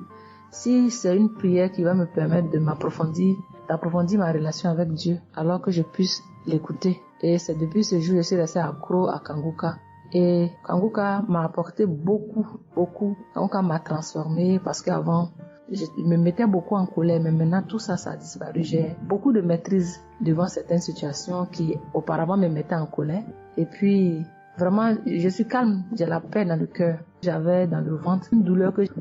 si c'est une prière qui va me permettre d'approfondir ma relation avec Dieu, alors que je puisse l'écouter. Et c'est depuis ce jour que je suis restée accro à Kanguka. Et Kanguka m'a apporté beaucoup. Kanguka m'a transformée parce qu'avant, je me mettais beaucoup en colère, mais maintenant tout ça a disparu. J'ai beaucoup de maîtrise devant certaines situations qui auparavant me mettaient en colère. Et puis, vraiment, je suis calme, j'ai la paix dans le cœur. J'avais dans le ventre une douleur que c'était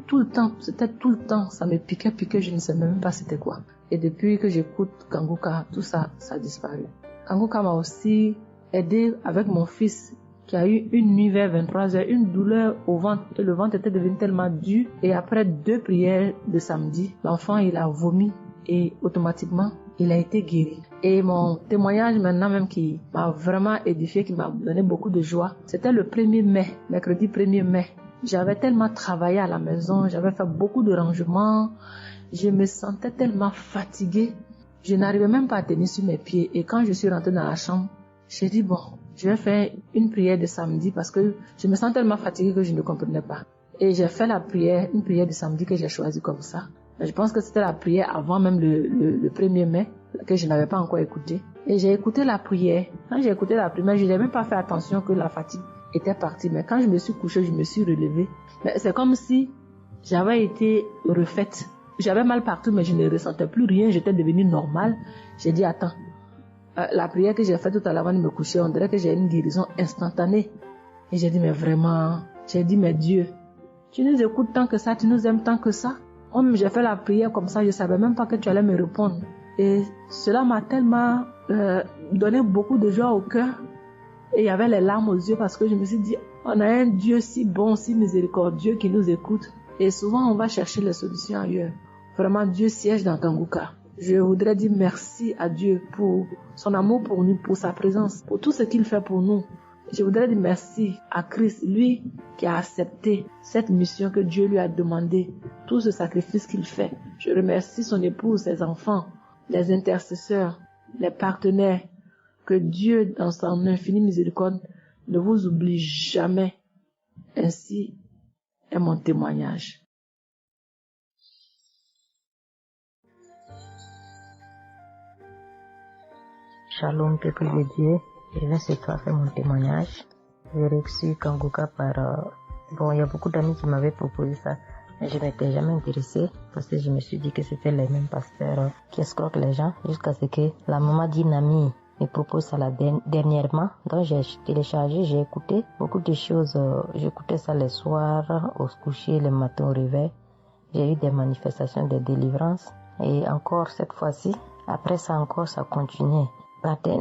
tout le temps, ça me piquait, je ne sais même pas c'était quoi. Et depuis que j'écoute Kanguka, tout ça a disparu. Kanguka m'a aussi aidé avec mon fils qui a eu une nuit vers 23h, une douleur au ventre, et le ventre était devenu tellement dur. Et après 2 prières de samedi, l'enfant il a vomi et automatiquement il a été guéri. Et mon témoignage maintenant même qui m'a vraiment édifié, qui m'a donné beaucoup de joie, c'était le 1er mai, mercredi 1er mai. J'avais tellement travaillé à la maison, j'avais fait beaucoup de rangements, je me sentais tellement fatiguée, je n'arrivais même pas à tenir sur mes pieds. Et quand je suis rentrée dans la chambre, j'ai dit bon, je vais faire une prière de samedi parce que je me sens tellement fatiguée que je ne comprenais pas. Et j'ai fait une prière de samedi que j'ai choisie comme ça. Je pense que c'était la prière avant même le 1er mai que je n'avais pas encore écouté. Et j'ai écouté la prière. Quand j'ai écouté la prière, je n'avais même pas fait attention que la fatigue était partie. Mais quand je me suis couchée, je me suis relevée. Mais c'est comme si j'avais été refaite. J'avais mal partout, mais je ne ressentais plus rien. J'étais devenue normale. J'ai dit, attends, la prière que j'ai faite tout à l'heure avant de me coucher, on dirait que j'ai une guérison instantanée. Et j'ai dit, mais vraiment, mais Dieu, tu nous écoutes tant que ça, tu nous aimes tant que ça. J'ai fait la prière comme ça, je ne savais même pas que tu allais me répondre. Et cela m'a tellement donné beaucoup de joie au cœur. Et il y avait les larmes aux yeux parce que je me suis dit, on a un Dieu si bon, si miséricordieux qui nous écoute. Et souvent, on va chercher les solutions ailleurs. Vraiment, Dieu siège dans Kanguka. Je voudrais dire merci à Dieu pour son amour pour nous, pour sa présence, pour tout ce qu'il fait pour nous. Je voudrais dire merci à Christ, lui qui a accepté cette mission que Dieu lui a demandé, tout ce sacrifice qu'il fait. Je remercie son épouse, ses enfants, les intercesseurs, les partenaires. Que Dieu, dans son infinie miséricorde, ne vous oublie jamais. Ainsi est mon témoignage. Shalom, peuple de Dieu. Je viens ce soir faire mon témoignage. J'ai reçu Kanguka par... il y a beaucoup d'amis qui m'avaient proposé ça. Mais je ne m'étais jamais intéressée parce que je me suis dit que c'était les mêmes pasteurs qui escroquent les gens jusqu'à ce que la maman d'une amie me propose ça dernièrement. Donc j'ai téléchargé, j'ai écouté beaucoup de choses. J'écoutais ça les soirs, au coucher, le matin au réveil. J'ai eu des manifestations de délivrance. Et encore cette fois-ci, après ça encore, ça continuait.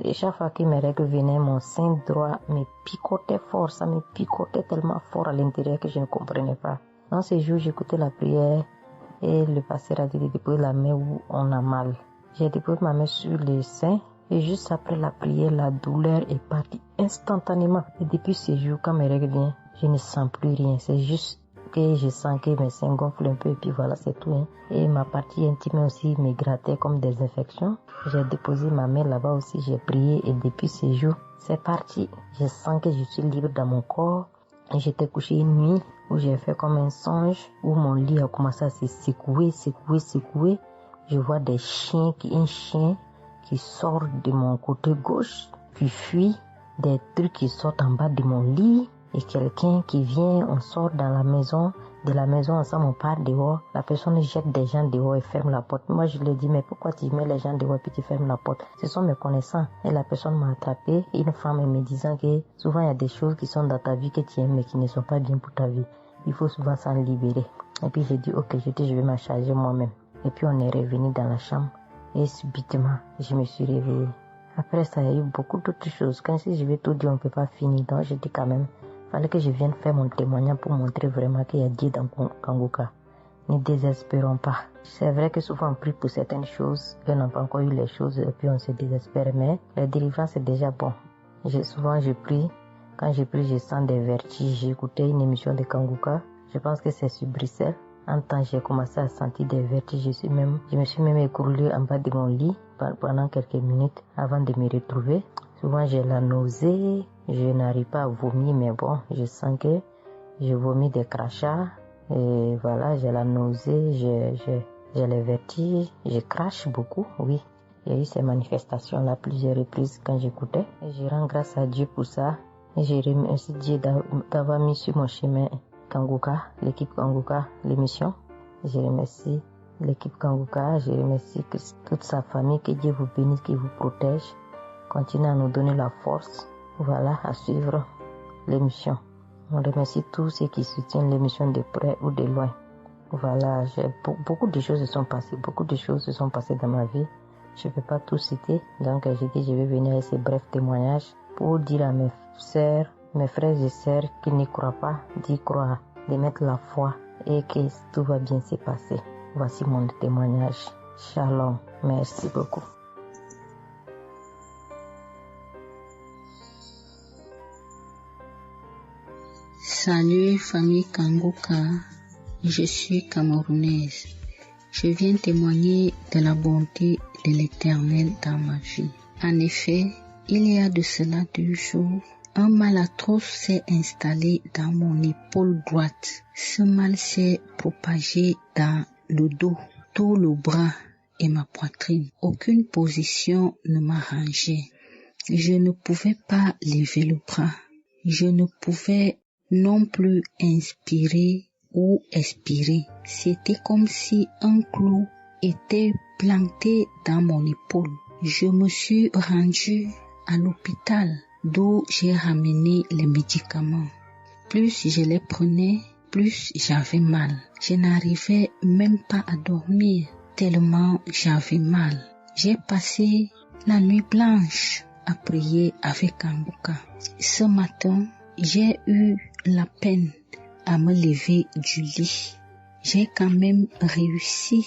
Et chaque fois que mes règles venaient, mon sein droit me picotait fort. Ça me picotait tellement fort à l'intérieur que je ne comprenais pas. Dans ces jours, j'écoutais la prière et le pasteur a dit de déposer la main où on a mal. J'ai déposé ma main sur le sein et juste après la prière, la douleur est partie instantanément. Et depuis ces jours, quand mes règles viennent, je ne sens plus rien. C'est juste que je sens que mes seins gonflent un peu et puis voilà, c'est tout. Et ma partie intime aussi me grattait comme des infections. J'ai déposé ma main là-bas aussi, j'ai prié et depuis ces jours, c'est parti. Je sens que je suis libre dans mon corps. Et j'étais couché une nuit où j'ai fait comme un songe, où mon lit a commencé à se secouer. Je vois un chien qui sort de mon côté gauche, puis fuit, des trucs qui sortent en bas de mon lit, et quelqu'un qui vient, on sort dans la maison, de la maison ensemble, on part dehors, la personne jette des gens dehors et ferme la porte. Moi, je lui ai dit, mais pourquoi tu mets les gens dehors et puis tu fermes la porte? Ce sont mes connaissants. Et la personne m'a attrapé, une femme me disant que souvent il y a des choses qui sont dans ta vie que tu aimes mais qui ne sont pas bien pour ta vie. Il faut souvent s'en libérer. Et puis j'ai dit, ok, je vais m'en charger moi-même. Et puis on est revenu dans la chambre et subitement, je me suis réveillée. Après ça, il y a eu beaucoup d'autres choses. Quand si je vais tout dire, on ne peut pas finir. Donc j'ai dit quand même, il fallait que je vienne faire mon témoignage pour montrer vraiment qu'il y a Dieu dans Kanguka. Ne désespérons pas. C'est vrai que souvent on prie pour certaines choses, et on n'a pas encore eu les choses, et puis on se désespère. Mais la délivrance est déjà bon. Souvent je prie. Quand je prie, je sens des vertiges. J'ai écouté une émission de Kanguka. Je pense que c'est sur Bruxelles. En temps, j'ai commencé à sentir des vertiges. Je me suis même écroulée en bas de mon lit pendant quelques minutes avant de me retrouver. Souvent, j'ai la nausée. Je n'arrive pas à vomir, mais bon, je sens que je vomis des crachats. Et voilà, j'ai la nausée, j'ai les vertiges. Je crache beaucoup, oui. Il y a eu ces manifestations-là plusieurs reprises quand j'écoutais. Et je rends grâce à Dieu pour ça. Et je remercie Dieu d'avoir mis sur mon chemin Kanguka, l'équipe Kanguka, l'émission. Je remercie l'équipe Kanguka, je remercie toute sa famille, que Dieu vous bénisse, qu'il vous protège. Continuez à nous donner la force, voilà, à suivre l'émission. On remercie tous ceux qui soutiennent l'émission de près ou de loin. Voilà, beaucoup de choses se sont passées dans ma vie. Je ne peux pas tout citer, donc j'ai dit je vais venir avec ces brefs témoignages pour dire à mes sœurs, mes frères et sœurs qui n'y croient pas, d'y croire, de mettre la foi et que tout va bien se passer. Voici mon témoignage. Shalom. Merci beaucoup. Salut famille Kanguka, je suis camerounaise. Je viens témoigner de la bonté de l'Éternel dans ma vie. En effet, il y a de cela 2 jours, un mal atroce s'est installé dans mon épaule droite. Ce mal s'est propagé dans le dos, tout le bras et ma poitrine. Aucune position ne m'arrangeait. Je ne pouvais pas lever le bras. Je ne pouvais non plus inspirer ou expirer. C'était comme si un clou était planté dans mon épaule. Je me suis rendue à l'hôpital d'où j'ai ramené les médicaments. Plus je les prenais, plus j'avais mal. Je n'arrivais même pas à dormir tellement j'avais mal. J'ai passé la nuit blanche à prier avec Kanguka. Ce matin, j'ai eu la peine à me lever du lit. J'ai quand même réussi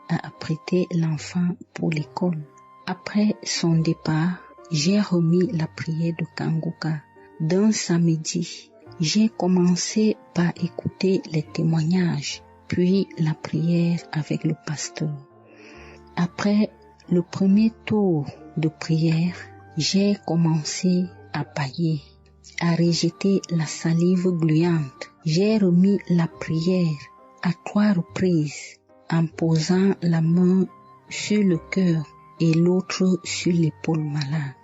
à apprêter l'enfant pour l'école. Après son départ, j'ai remis la prière de Kanguka. D'un samedi, j'ai commencé par écouter les témoignages, puis la prière avec le pasteur. Après le premier tour de prière, j'ai commencé à bâiller, à rejeter la salive gluante. J'ai remis la prière à 3 reprises en posant la main sur le cœur et l'autre sur l'épaule malade.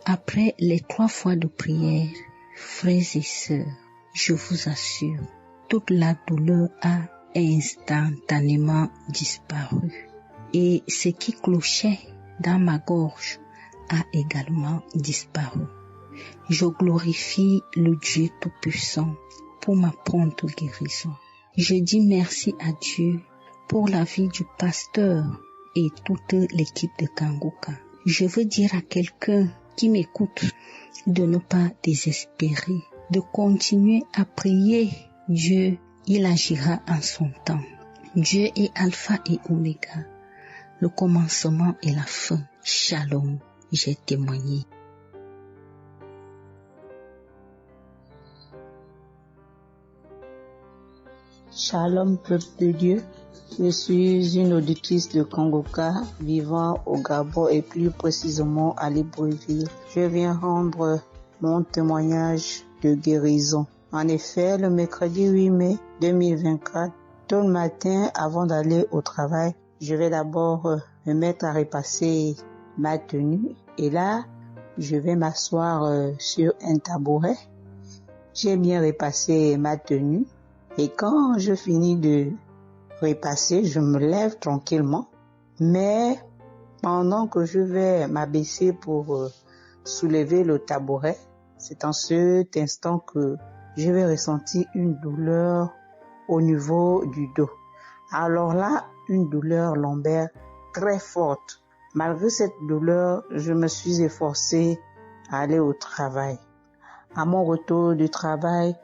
Après les 3 fois de prière, frères et sœurs, je vous assure, toute la douleur a instantanément disparu. Et ce qui clochait dans ma gorge a également disparu. Je glorifie le Dieu Tout-Puissant pour ma prompte guérison. Je dis merci à Dieu pour la vie du pasteur et toute l'équipe de Kanguka. Je veux dire à quelqu'un qui m'écoute de ne pas désespérer, de continuer à prier. Dieu, il agira en son temps. Dieu est Alpha et Oméga, le commencement et la fin. Shalom, j'ai témoigné. Shalom, peuple de Dieu. Je suis une auditrice de Kanguka vivant au Gabon et plus précisément à Libreville. Je viens rendre mon témoignage de guérison. En effet, le mercredi 8 mai 2024, tôt le matin, avant d'aller au travail, je vais d'abord me mettre à repasser ma tenue. Et là, je vais m'asseoir sur un tabouret. J'ai bien repassé ma tenue. Et quand je finis de repasser, je me lève tranquillement. Mais pendant que je vais m'abaisser pour soulever le tabouret, c'est en cet instant que je vais ressentir une douleur au niveau du dos. Alors là, une douleur lombaire très forte. Malgré cette douleur, je me suis efforcée à aller au travail. À mon retour du travail,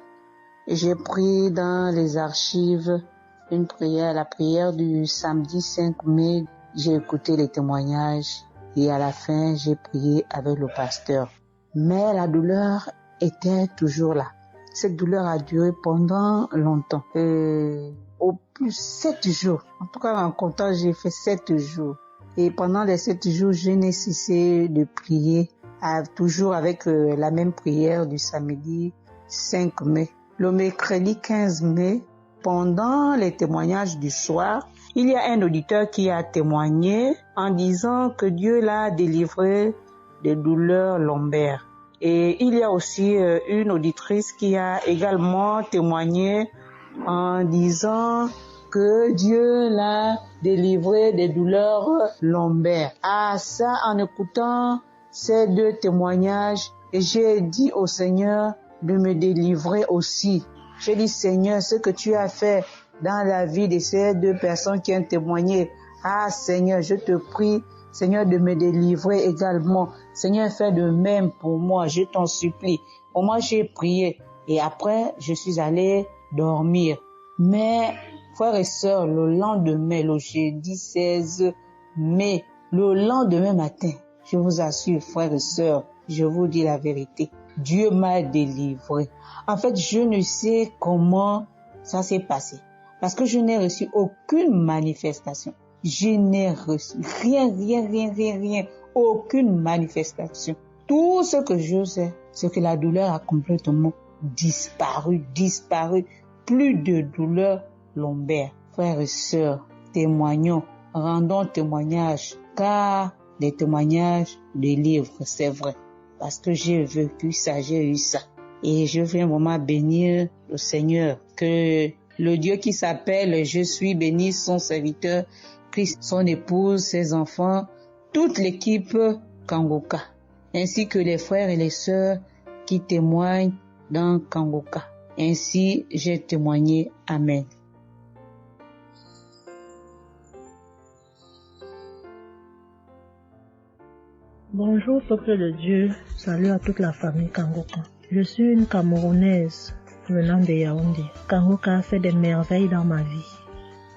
j'ai pris dans les archives une prière, la prière du samedi 5 mai. J'ai écouté les témoignages et à la fin, j'ai prié avec le pasteur. Mais la douleur était toujours là. Cette douleur a duré pendant longtemps. Au plus 7 jours. En tout cas, en comptant, j'ai fait 7 jours. Et pendant les 7 jours, je n'ai cessé de prier, toujours avec la même prière du samedi 5 mai. Le mercredi 15 mai, pendant les témoignages du soir, il y a un auditeur qui a témoigné en disant que Dieu l'a délivré des douleurs lombaires. Et il y a aussi une auditrice qui a également témoigné en disant que Dieu l'a délivré des douleurs lombaires. Ah, ça, en écoutant ces 2 témoignages, j'ai dit au Seigneur de me délivrer aussi. J'ai dit, Seigneur, ce que tu as fait dans la vie de ces 2 personnes qui ont témoigné, ah Seigneur, je te prie, Seigneur, de me délivrer également. Seigneur, fais de même pour moi, je t'en supplie. Pour moi, j'ai prié et après, je suis allé dormir. Mais, frères et sœurs, le lendemain, le jeudi 16 mai, le lendemain matin, je vous assure, frères et sœurs, je vous dis la vérité, Dieu m'a délivré. En fait, je ne sais comment ça s'est passé parce que je n'ai reçu aucune manifestation. Je n'ai reçu rien, aucune manifestation. Tout ce que je sais, c'est que la douleur a complètement disparu. Plus de douleur lombaire. Frères et sœurs, témoignons, rendons témoignage, car les témoignages délivrent, c'est vrai. Parce que j'ai vécu ça, j'ai eu ça. Et je veux vraiment bénir le Seigneur, que le Dieu qui s'appelle Je suis béni, son serviteur, Christ, son épouse, ses enfants, toute l'équipe Kangoka, ainsi que les frères et les sœurs qui témoignent dans Kangoka. Ainsi, j'ai témoigné. Amen. Bonjour peuple de Dieu, salut à toute la famille Kangoka. Je suis une Camerounaise venant de Yaoundé. Kangoka a fait des merveilles dans ma vie.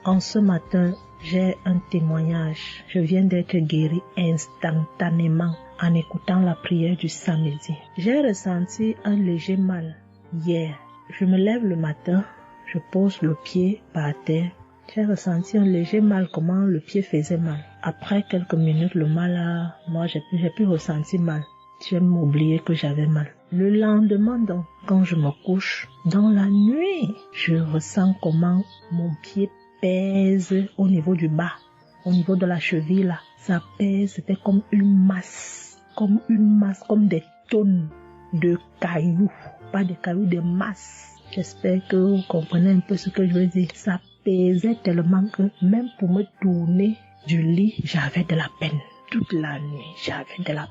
En ce matin, j'ai un témoignage. Je viens d'être guérie instantanément en écoutant la prière du samedi. J'ai ressenti un léger mal hier. Je me lève le matin, je pose le pied par terre. J'ai ressenti un léger mal, comment le pied faisait mal. Après quelques minutes, le mal j'ai pu ressentir mal. J'ai oublié que j'avais mal. Le lendemain, donc, quand je me couche, dans la nuit, je ressens comment mon pied pèse au niveau du bas, au niveau de la cheville là. Ça pèse, c'était comme une masse, comme des tonnes de cailloux. Pas des cailloux, des masses. J'espère que vous comprenez un peu ce que je veux dire. Ça pesait tellement que même pour me tourner du lit, j'avais de la peine. Toute la nuit, j'avais de la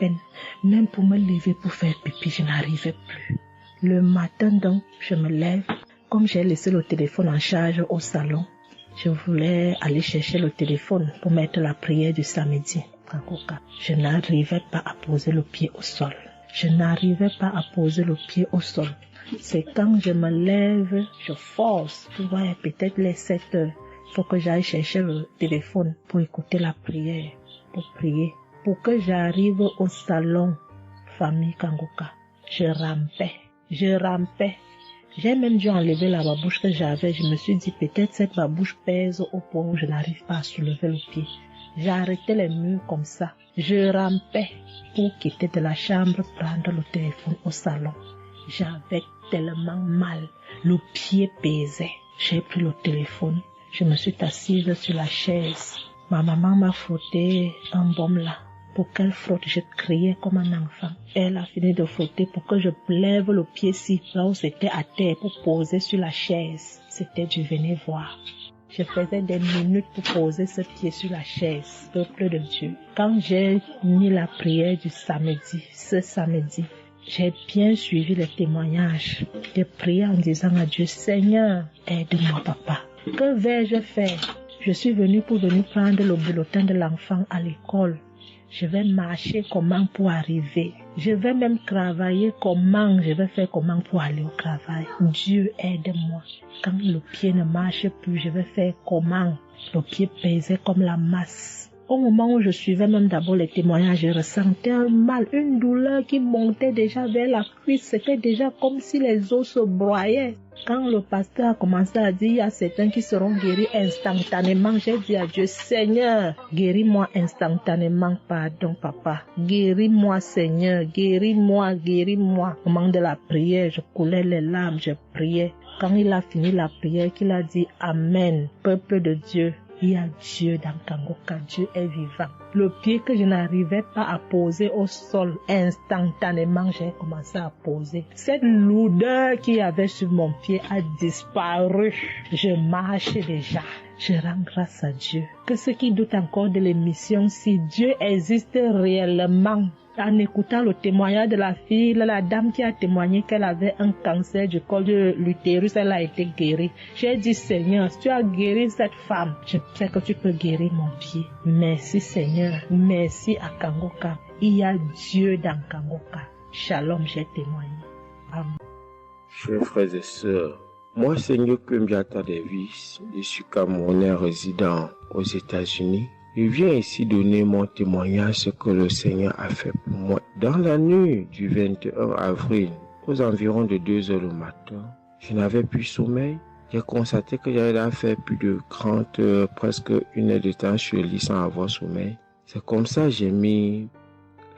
peine. Même pour me lever pour faire pipi, je n'arrivais plus. Le matin donc, je me lève. Comme j'ai laissé le téléphone en charge au salon, je voulais aller chercher le téléphone pour mettre la prière du samedi. Je n'arrivais pas à poser le pied au sol. C'est quand je me lève, je force. Tu vois, peut-être les 7 heures. Il faut que j'aille chercher le téléphone pour écouter la prière, pour prier. Pour que j'arrive au salon, famille Kangoka, je rampais. J'ai même dû enlever la babouche que j'avais. Je me suis dit, peut-être cette babouche pèse au point où je n'arrive pas à soulever le pied. J'ai arrêté les murs comme ça. Je rampais pour quitter de la chambre, prendre le téléphone au salon. J'avais tellement mal. Le pied pesait. J'ai pris le téléphone. Je me suis assise sur la chaise. Ma maman m'a frotté un baume là. Pour qu'elle frotte, je criais comme un enfant. Elle a fini de frotter pour que je lève le pied-ci, là où c'était à terre, pour poser sur la chaise. C'était du venez voir. Je faisais des minutes pour poser ce pied sur la chaise, peuple de Dieu. Quand j'ai mis la prière du samedi, ce samedi, j'ai bien suivi les témoignages. J'ai prié en disant à Dieu, Seigneur, aide-moi papa. Que vais-je faire? Je suis venue pour venir prendre le bulletin de l'enfant à l'école. Je vais marcher comment pour arriver. Je vais même travailler comment. Je vais faire comment pour aller au travail. Dieu aide-moi. Quand le pied ne marche plus, je vais faire comment? Le pied pesait comme la masse. Au moment où je suivais même d'abord les témoignages, je ressentais un mal, une douleur qui montait déjà vers la cuisse. C'était déjà comme si les os se broyaient. Quand le pasteur a commencé à dire, il y a certains qui seront guéris instantanément, j'ai dit à Dieu, Seigneur, guéris-moi instantanément, pardon papa. Guéris-moi Seigneur, guéris-moi, guéris-moi. Au moment de la prière, je coulais les larmes, je priais. Quand il a fini la prière, qu'il a dit Amen, peuple de Dieu. Il y a Dieu dans Kangoka, Dieu est vivant. Le pied que je n'arrivais pas à poser au sol, instantanément, j'ai commencé à poser. Cette lourdeur qu'il y avait sur mon pied a disparu. Je marche déjà. Je rends grâce à Dieu. Que ceux qui doutent encore de l'émission, si Dieu existe réellement, en écoutant le témoignage de la fille, la dame qui a témoigné qu'elle avait un cancer du col de l'utérus, elle a été guérie. J'ai dit, Seigneur, si tu as guéri cette femme, je sais que tu peux guérir mon pied. Merci Seigneur, merci à Kangoka. Il y a Dieu dans Kangoka. Shalom, j'ai témoigné. Amen. Chers frères et sœurs, moi, Seigneur Kumbiata Davis, je suis Camerounais résident aux États-Unis. Je viens ici donner mon témoignage ce que le Seigneur a fait pour moi. Dans la nuit du 21 avril, aux environs de 2 heures le matin, je n'avais plus sommeil. J'ai constaté que j'avais fait plus de 30 heures, presque 1 heure de temps sur le lit sans avoir sommeil. C'est comme ça que j'ai mis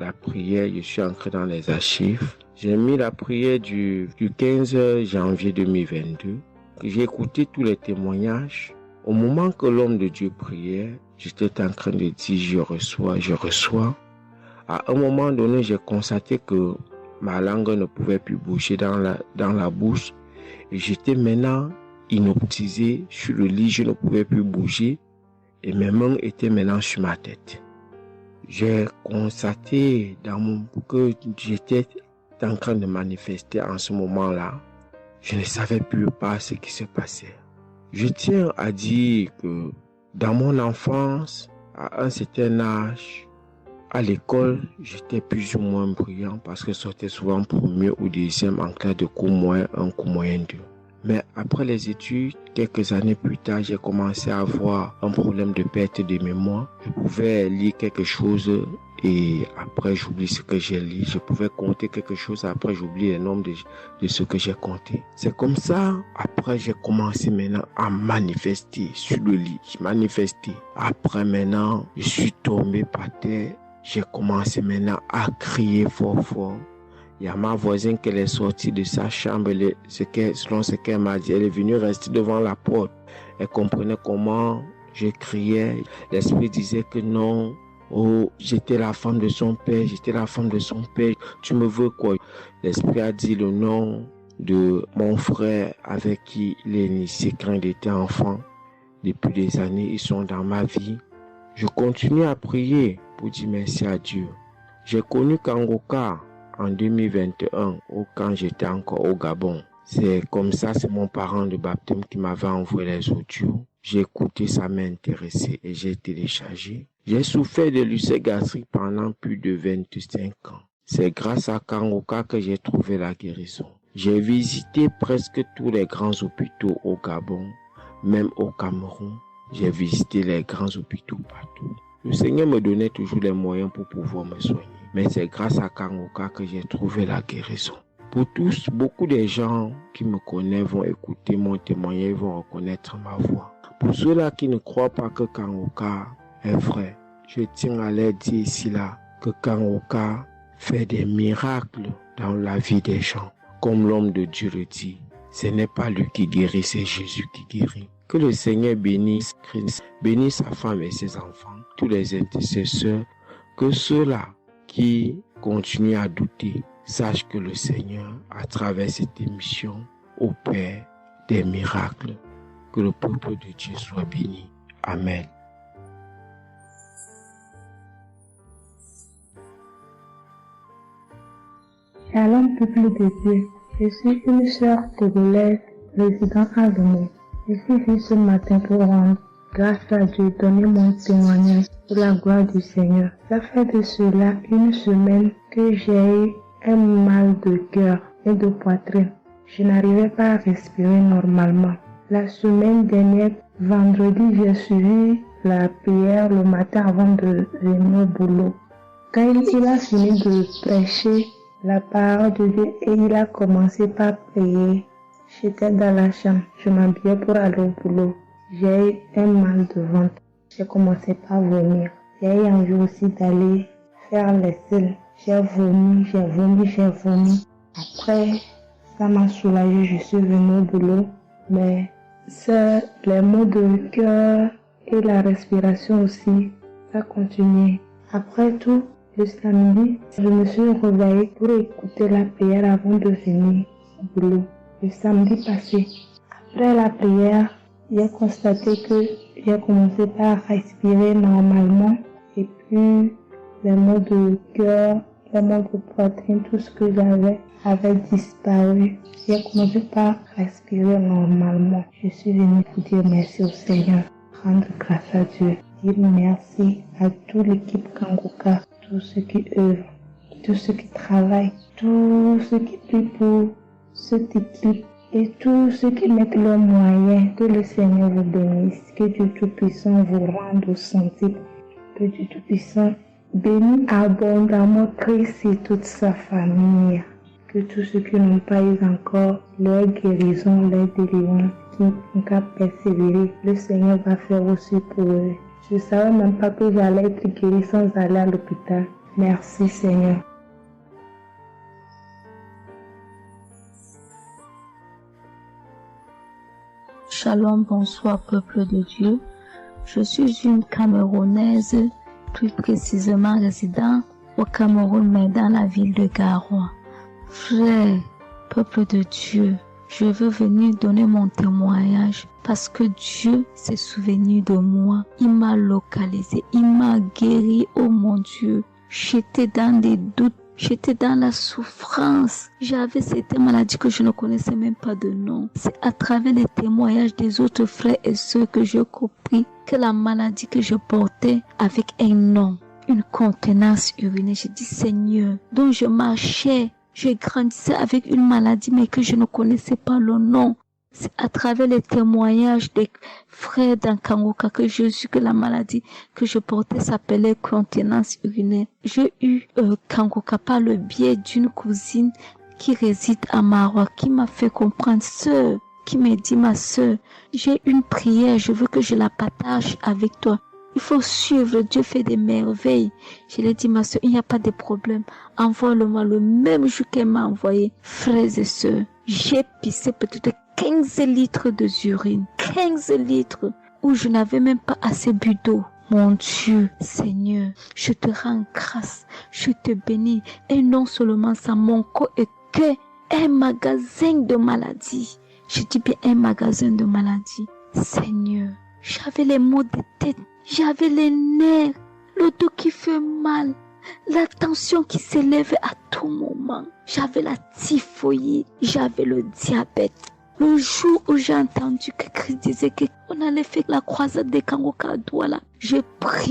la prière, je suis entré dans les archives. J'ai mis la prière du 15 janvier 2022. J'ai écouté tous les témoignages. Au moment que l'homme de Dieu priait, j'étais en train de dire je reçois. À un moment donné, j'ai constaté que ma langue ne pouvait plus bouger dans la bouche. Et j'étais maintenant inoptisé sur le lit, je ne pouvais plus bouger. Et mes mains étaient maintenant sur ma tête. J'ai constaté que j'étais en train de manifester en ce moment-là. Je ne savais plus pas ce qui se passait. Je tiens à dire que dans mon enfance, à un certain âge, à l'école, j'étais plus ou moins brillant parce que je sortais souvent premier ou deuxième en classe de cours moyen 1, cours moyen 2. Mais après les études, quelques années plus tard, j'ai commencé à avoir un problème de perte de mémoire. Je pouvais lire quelque chose et après j'oublie ce que j'ai lu. Je pouvais compter quelque chose, après j'oublie le nombre de ce que j'ai compté. C'est comme ça, après j'ai commencé maintenant à manifester sur le lit. Je manifestais. Après maintenant, je suis tombé par terre. J'ai commencé maintenant à crier fort fort. Il y a ma voisine qui est sortie de sa chambre, selon ce qu'elle m'a dit, elle est venue rester devant la porte. Elle comprenait comment je criais. L'esprit disait que non, oh, j'étais la femme de son père, tu me veux quoi? L'esprit a dit le nom de mon frère avec qui il est initié quand il était enfant. Depuis des années, ils sont dans ma vie. Je continue à prier pour dire merci à Dieu. J'ai connu Kangoka en 2021, quand j'étais encore au Gabon. C'est comme ça, c'est mon parent de baptême qui m'avait envoyé les audios. J'ai écouté, ça m'a intéressé et j'ai téléchargé. J'ai souffert de l'ulcère gastrique pendant plus de 25 ans. C'est grâce à Kangoka que j'ai trouvé la guérison. J'ai visité presque tous les grands hôpitaux au Gabon, même au Cameroun. J'ai visité les grands hôpitaux partout. Le Seigneur me donnait toujours les moyens pour pouvoir me soigner. Mais c'est grâce à Kangoka que j'ai trouvé la guérison. Pour tous, beaucoup de gens qui me connaissent vont écouter mon témoignage, vont reconnaître ma voix. Pour ceux-là qui ne croient pas que Kangoka est vrai, je tiens à leur dire ici là que Kangoka fait des miracles dans la vie des gens. Comme l'homme de Dieu le dit, ce n'est pas lui qui guérit, c'est Jésus qui guérit. Que le Seigneur bénisse Christ, bénisse sa femme et ses enfants, tous les intercesseurs, que ceux-là qui continuent à douter sachent que le Seigneur, à travers cette émission, opère des miracles. Que le peuple de Dieu soit béni. Amen. Shalom, peuple de Dieu. Je suis une sœur togolaise résidant à Lomé. Je suis venue ce matin pour rendre grâce à Dieu, donner mon témoignage pour la gloire du Seigneur. Ça fait de cela une semaine que j'ai eu un mal de cœur et de poitrine. Je n'arrivais pas à respirer normalement. La semaine dernière, vendredi, j'ai suivi la prière le matin avant de venir au boulot. Quand il a fini de prêcher la parole de Dieu et il a commencé par prier, j'étais dans la chambre, je m'habillais pour aller au boulot. J'ai eu un mal de ventre. J'ai commencé par vomir. J'ai eu envie aussi d'aller faire les selles. J'ai vomi. Après, ça m'a soulagé, je suis venue au boulot. Mais les maux de cœur et la respiration aussi, ça continuait. Après tout, le samedi, je me suis réveillée pour écouter la prière avant de venir au boulot. Le samedi passé, après la prière, j'ai constaté que j'ai commencé par respirer normalement et puis les maux de cœur, les maux de poitrine, tout ce que j'avais avait disparu. J'ai commencé par respirer normalement. Je suis venue pour dire merci au Seigneur, rendre grâce à Dieu, dire merci à toute l'équipe Kangoka, tous ceux qui œuvrent, tous ceux qui travaillent, tous ceux qui prient pour cette équipe et tous ceux qui mettent leurs moyens. Que le Seigneur vous bénisse, que Dieu Tout-Puissant vous rende santé, que Dieu Tout-Puissant bénisse abondamment Christ et toute sa famille. Que tous ceux qui n'ont pas eu encore leur guérison, leur délivrance, qui n'ont qu'à persévérer, le Seigneur va faire aussi pour eux. Je ne savais même pas que j'allais être guérie sans aller à l'hôpital. Merci Seigneur. Shalom, bonsoir peuple de Dieu. Je suis une Camerounaise, plus précisément résident au Cameroun, mais dans la ville de Garoua. Frère, peuple de Dieu, je veux venir donner mon témoignage parce que Dieu s'est souvenu de moi. Il m'a localisé, il m'a guéri, oh mon Dieu. J'étais dans des doutes, j'étais dans la souffrance. J'avais cette maladie que je ne connaissais même pas de nom. C'est à travers les témoignages des autres frères et sœurs que j'ai compris que la maladie que je portais avec un nom, une contenance urinaire. J'ai dit Seigneur, dont je marchais, je grandissais avec une maladie mais que je ne connaissais pas le nom. C'est à travers les témoignages des frères d'Ankangoka que j'ai su que la maladie que je portais s'appelait continence urinaire. J'ai eu Kangoka par le biais d'une cousine qui réside à Marois, qui m'a fait comprendre, sœur, qui m'a dit, ma sœur, j'ai une prière, je veux que je la partage avec toi. Il faut suivre, Dieu fait des merveilles. Je lui ai dit, ma soeur, il n'y a pas de problème. Envoie-le-moi le même jour qu'elle m'a envoyé. Frères et sœurs, j'ai pissé peut-être 15 litres d'urine. 15 litres où je n'avais même pas assez bu d'eau. Mon Dieu, Seigneur, je te rends grâce. Je te bénis. Et non seulement ça, mon corps est que un magasin de maladies. Je dis bien un magasin de maladies. Seigneur, j'avais les maux de tête. J'avais les nerfs, le dos qui fait mal, la tension qui s'élève à tout moment. J'avais la typhoïde, j'avais le diabète. Le jour où j'ai entendu que Christ disait qu'on allait faire la croisade des Kangoka à Douala, j'ai prié.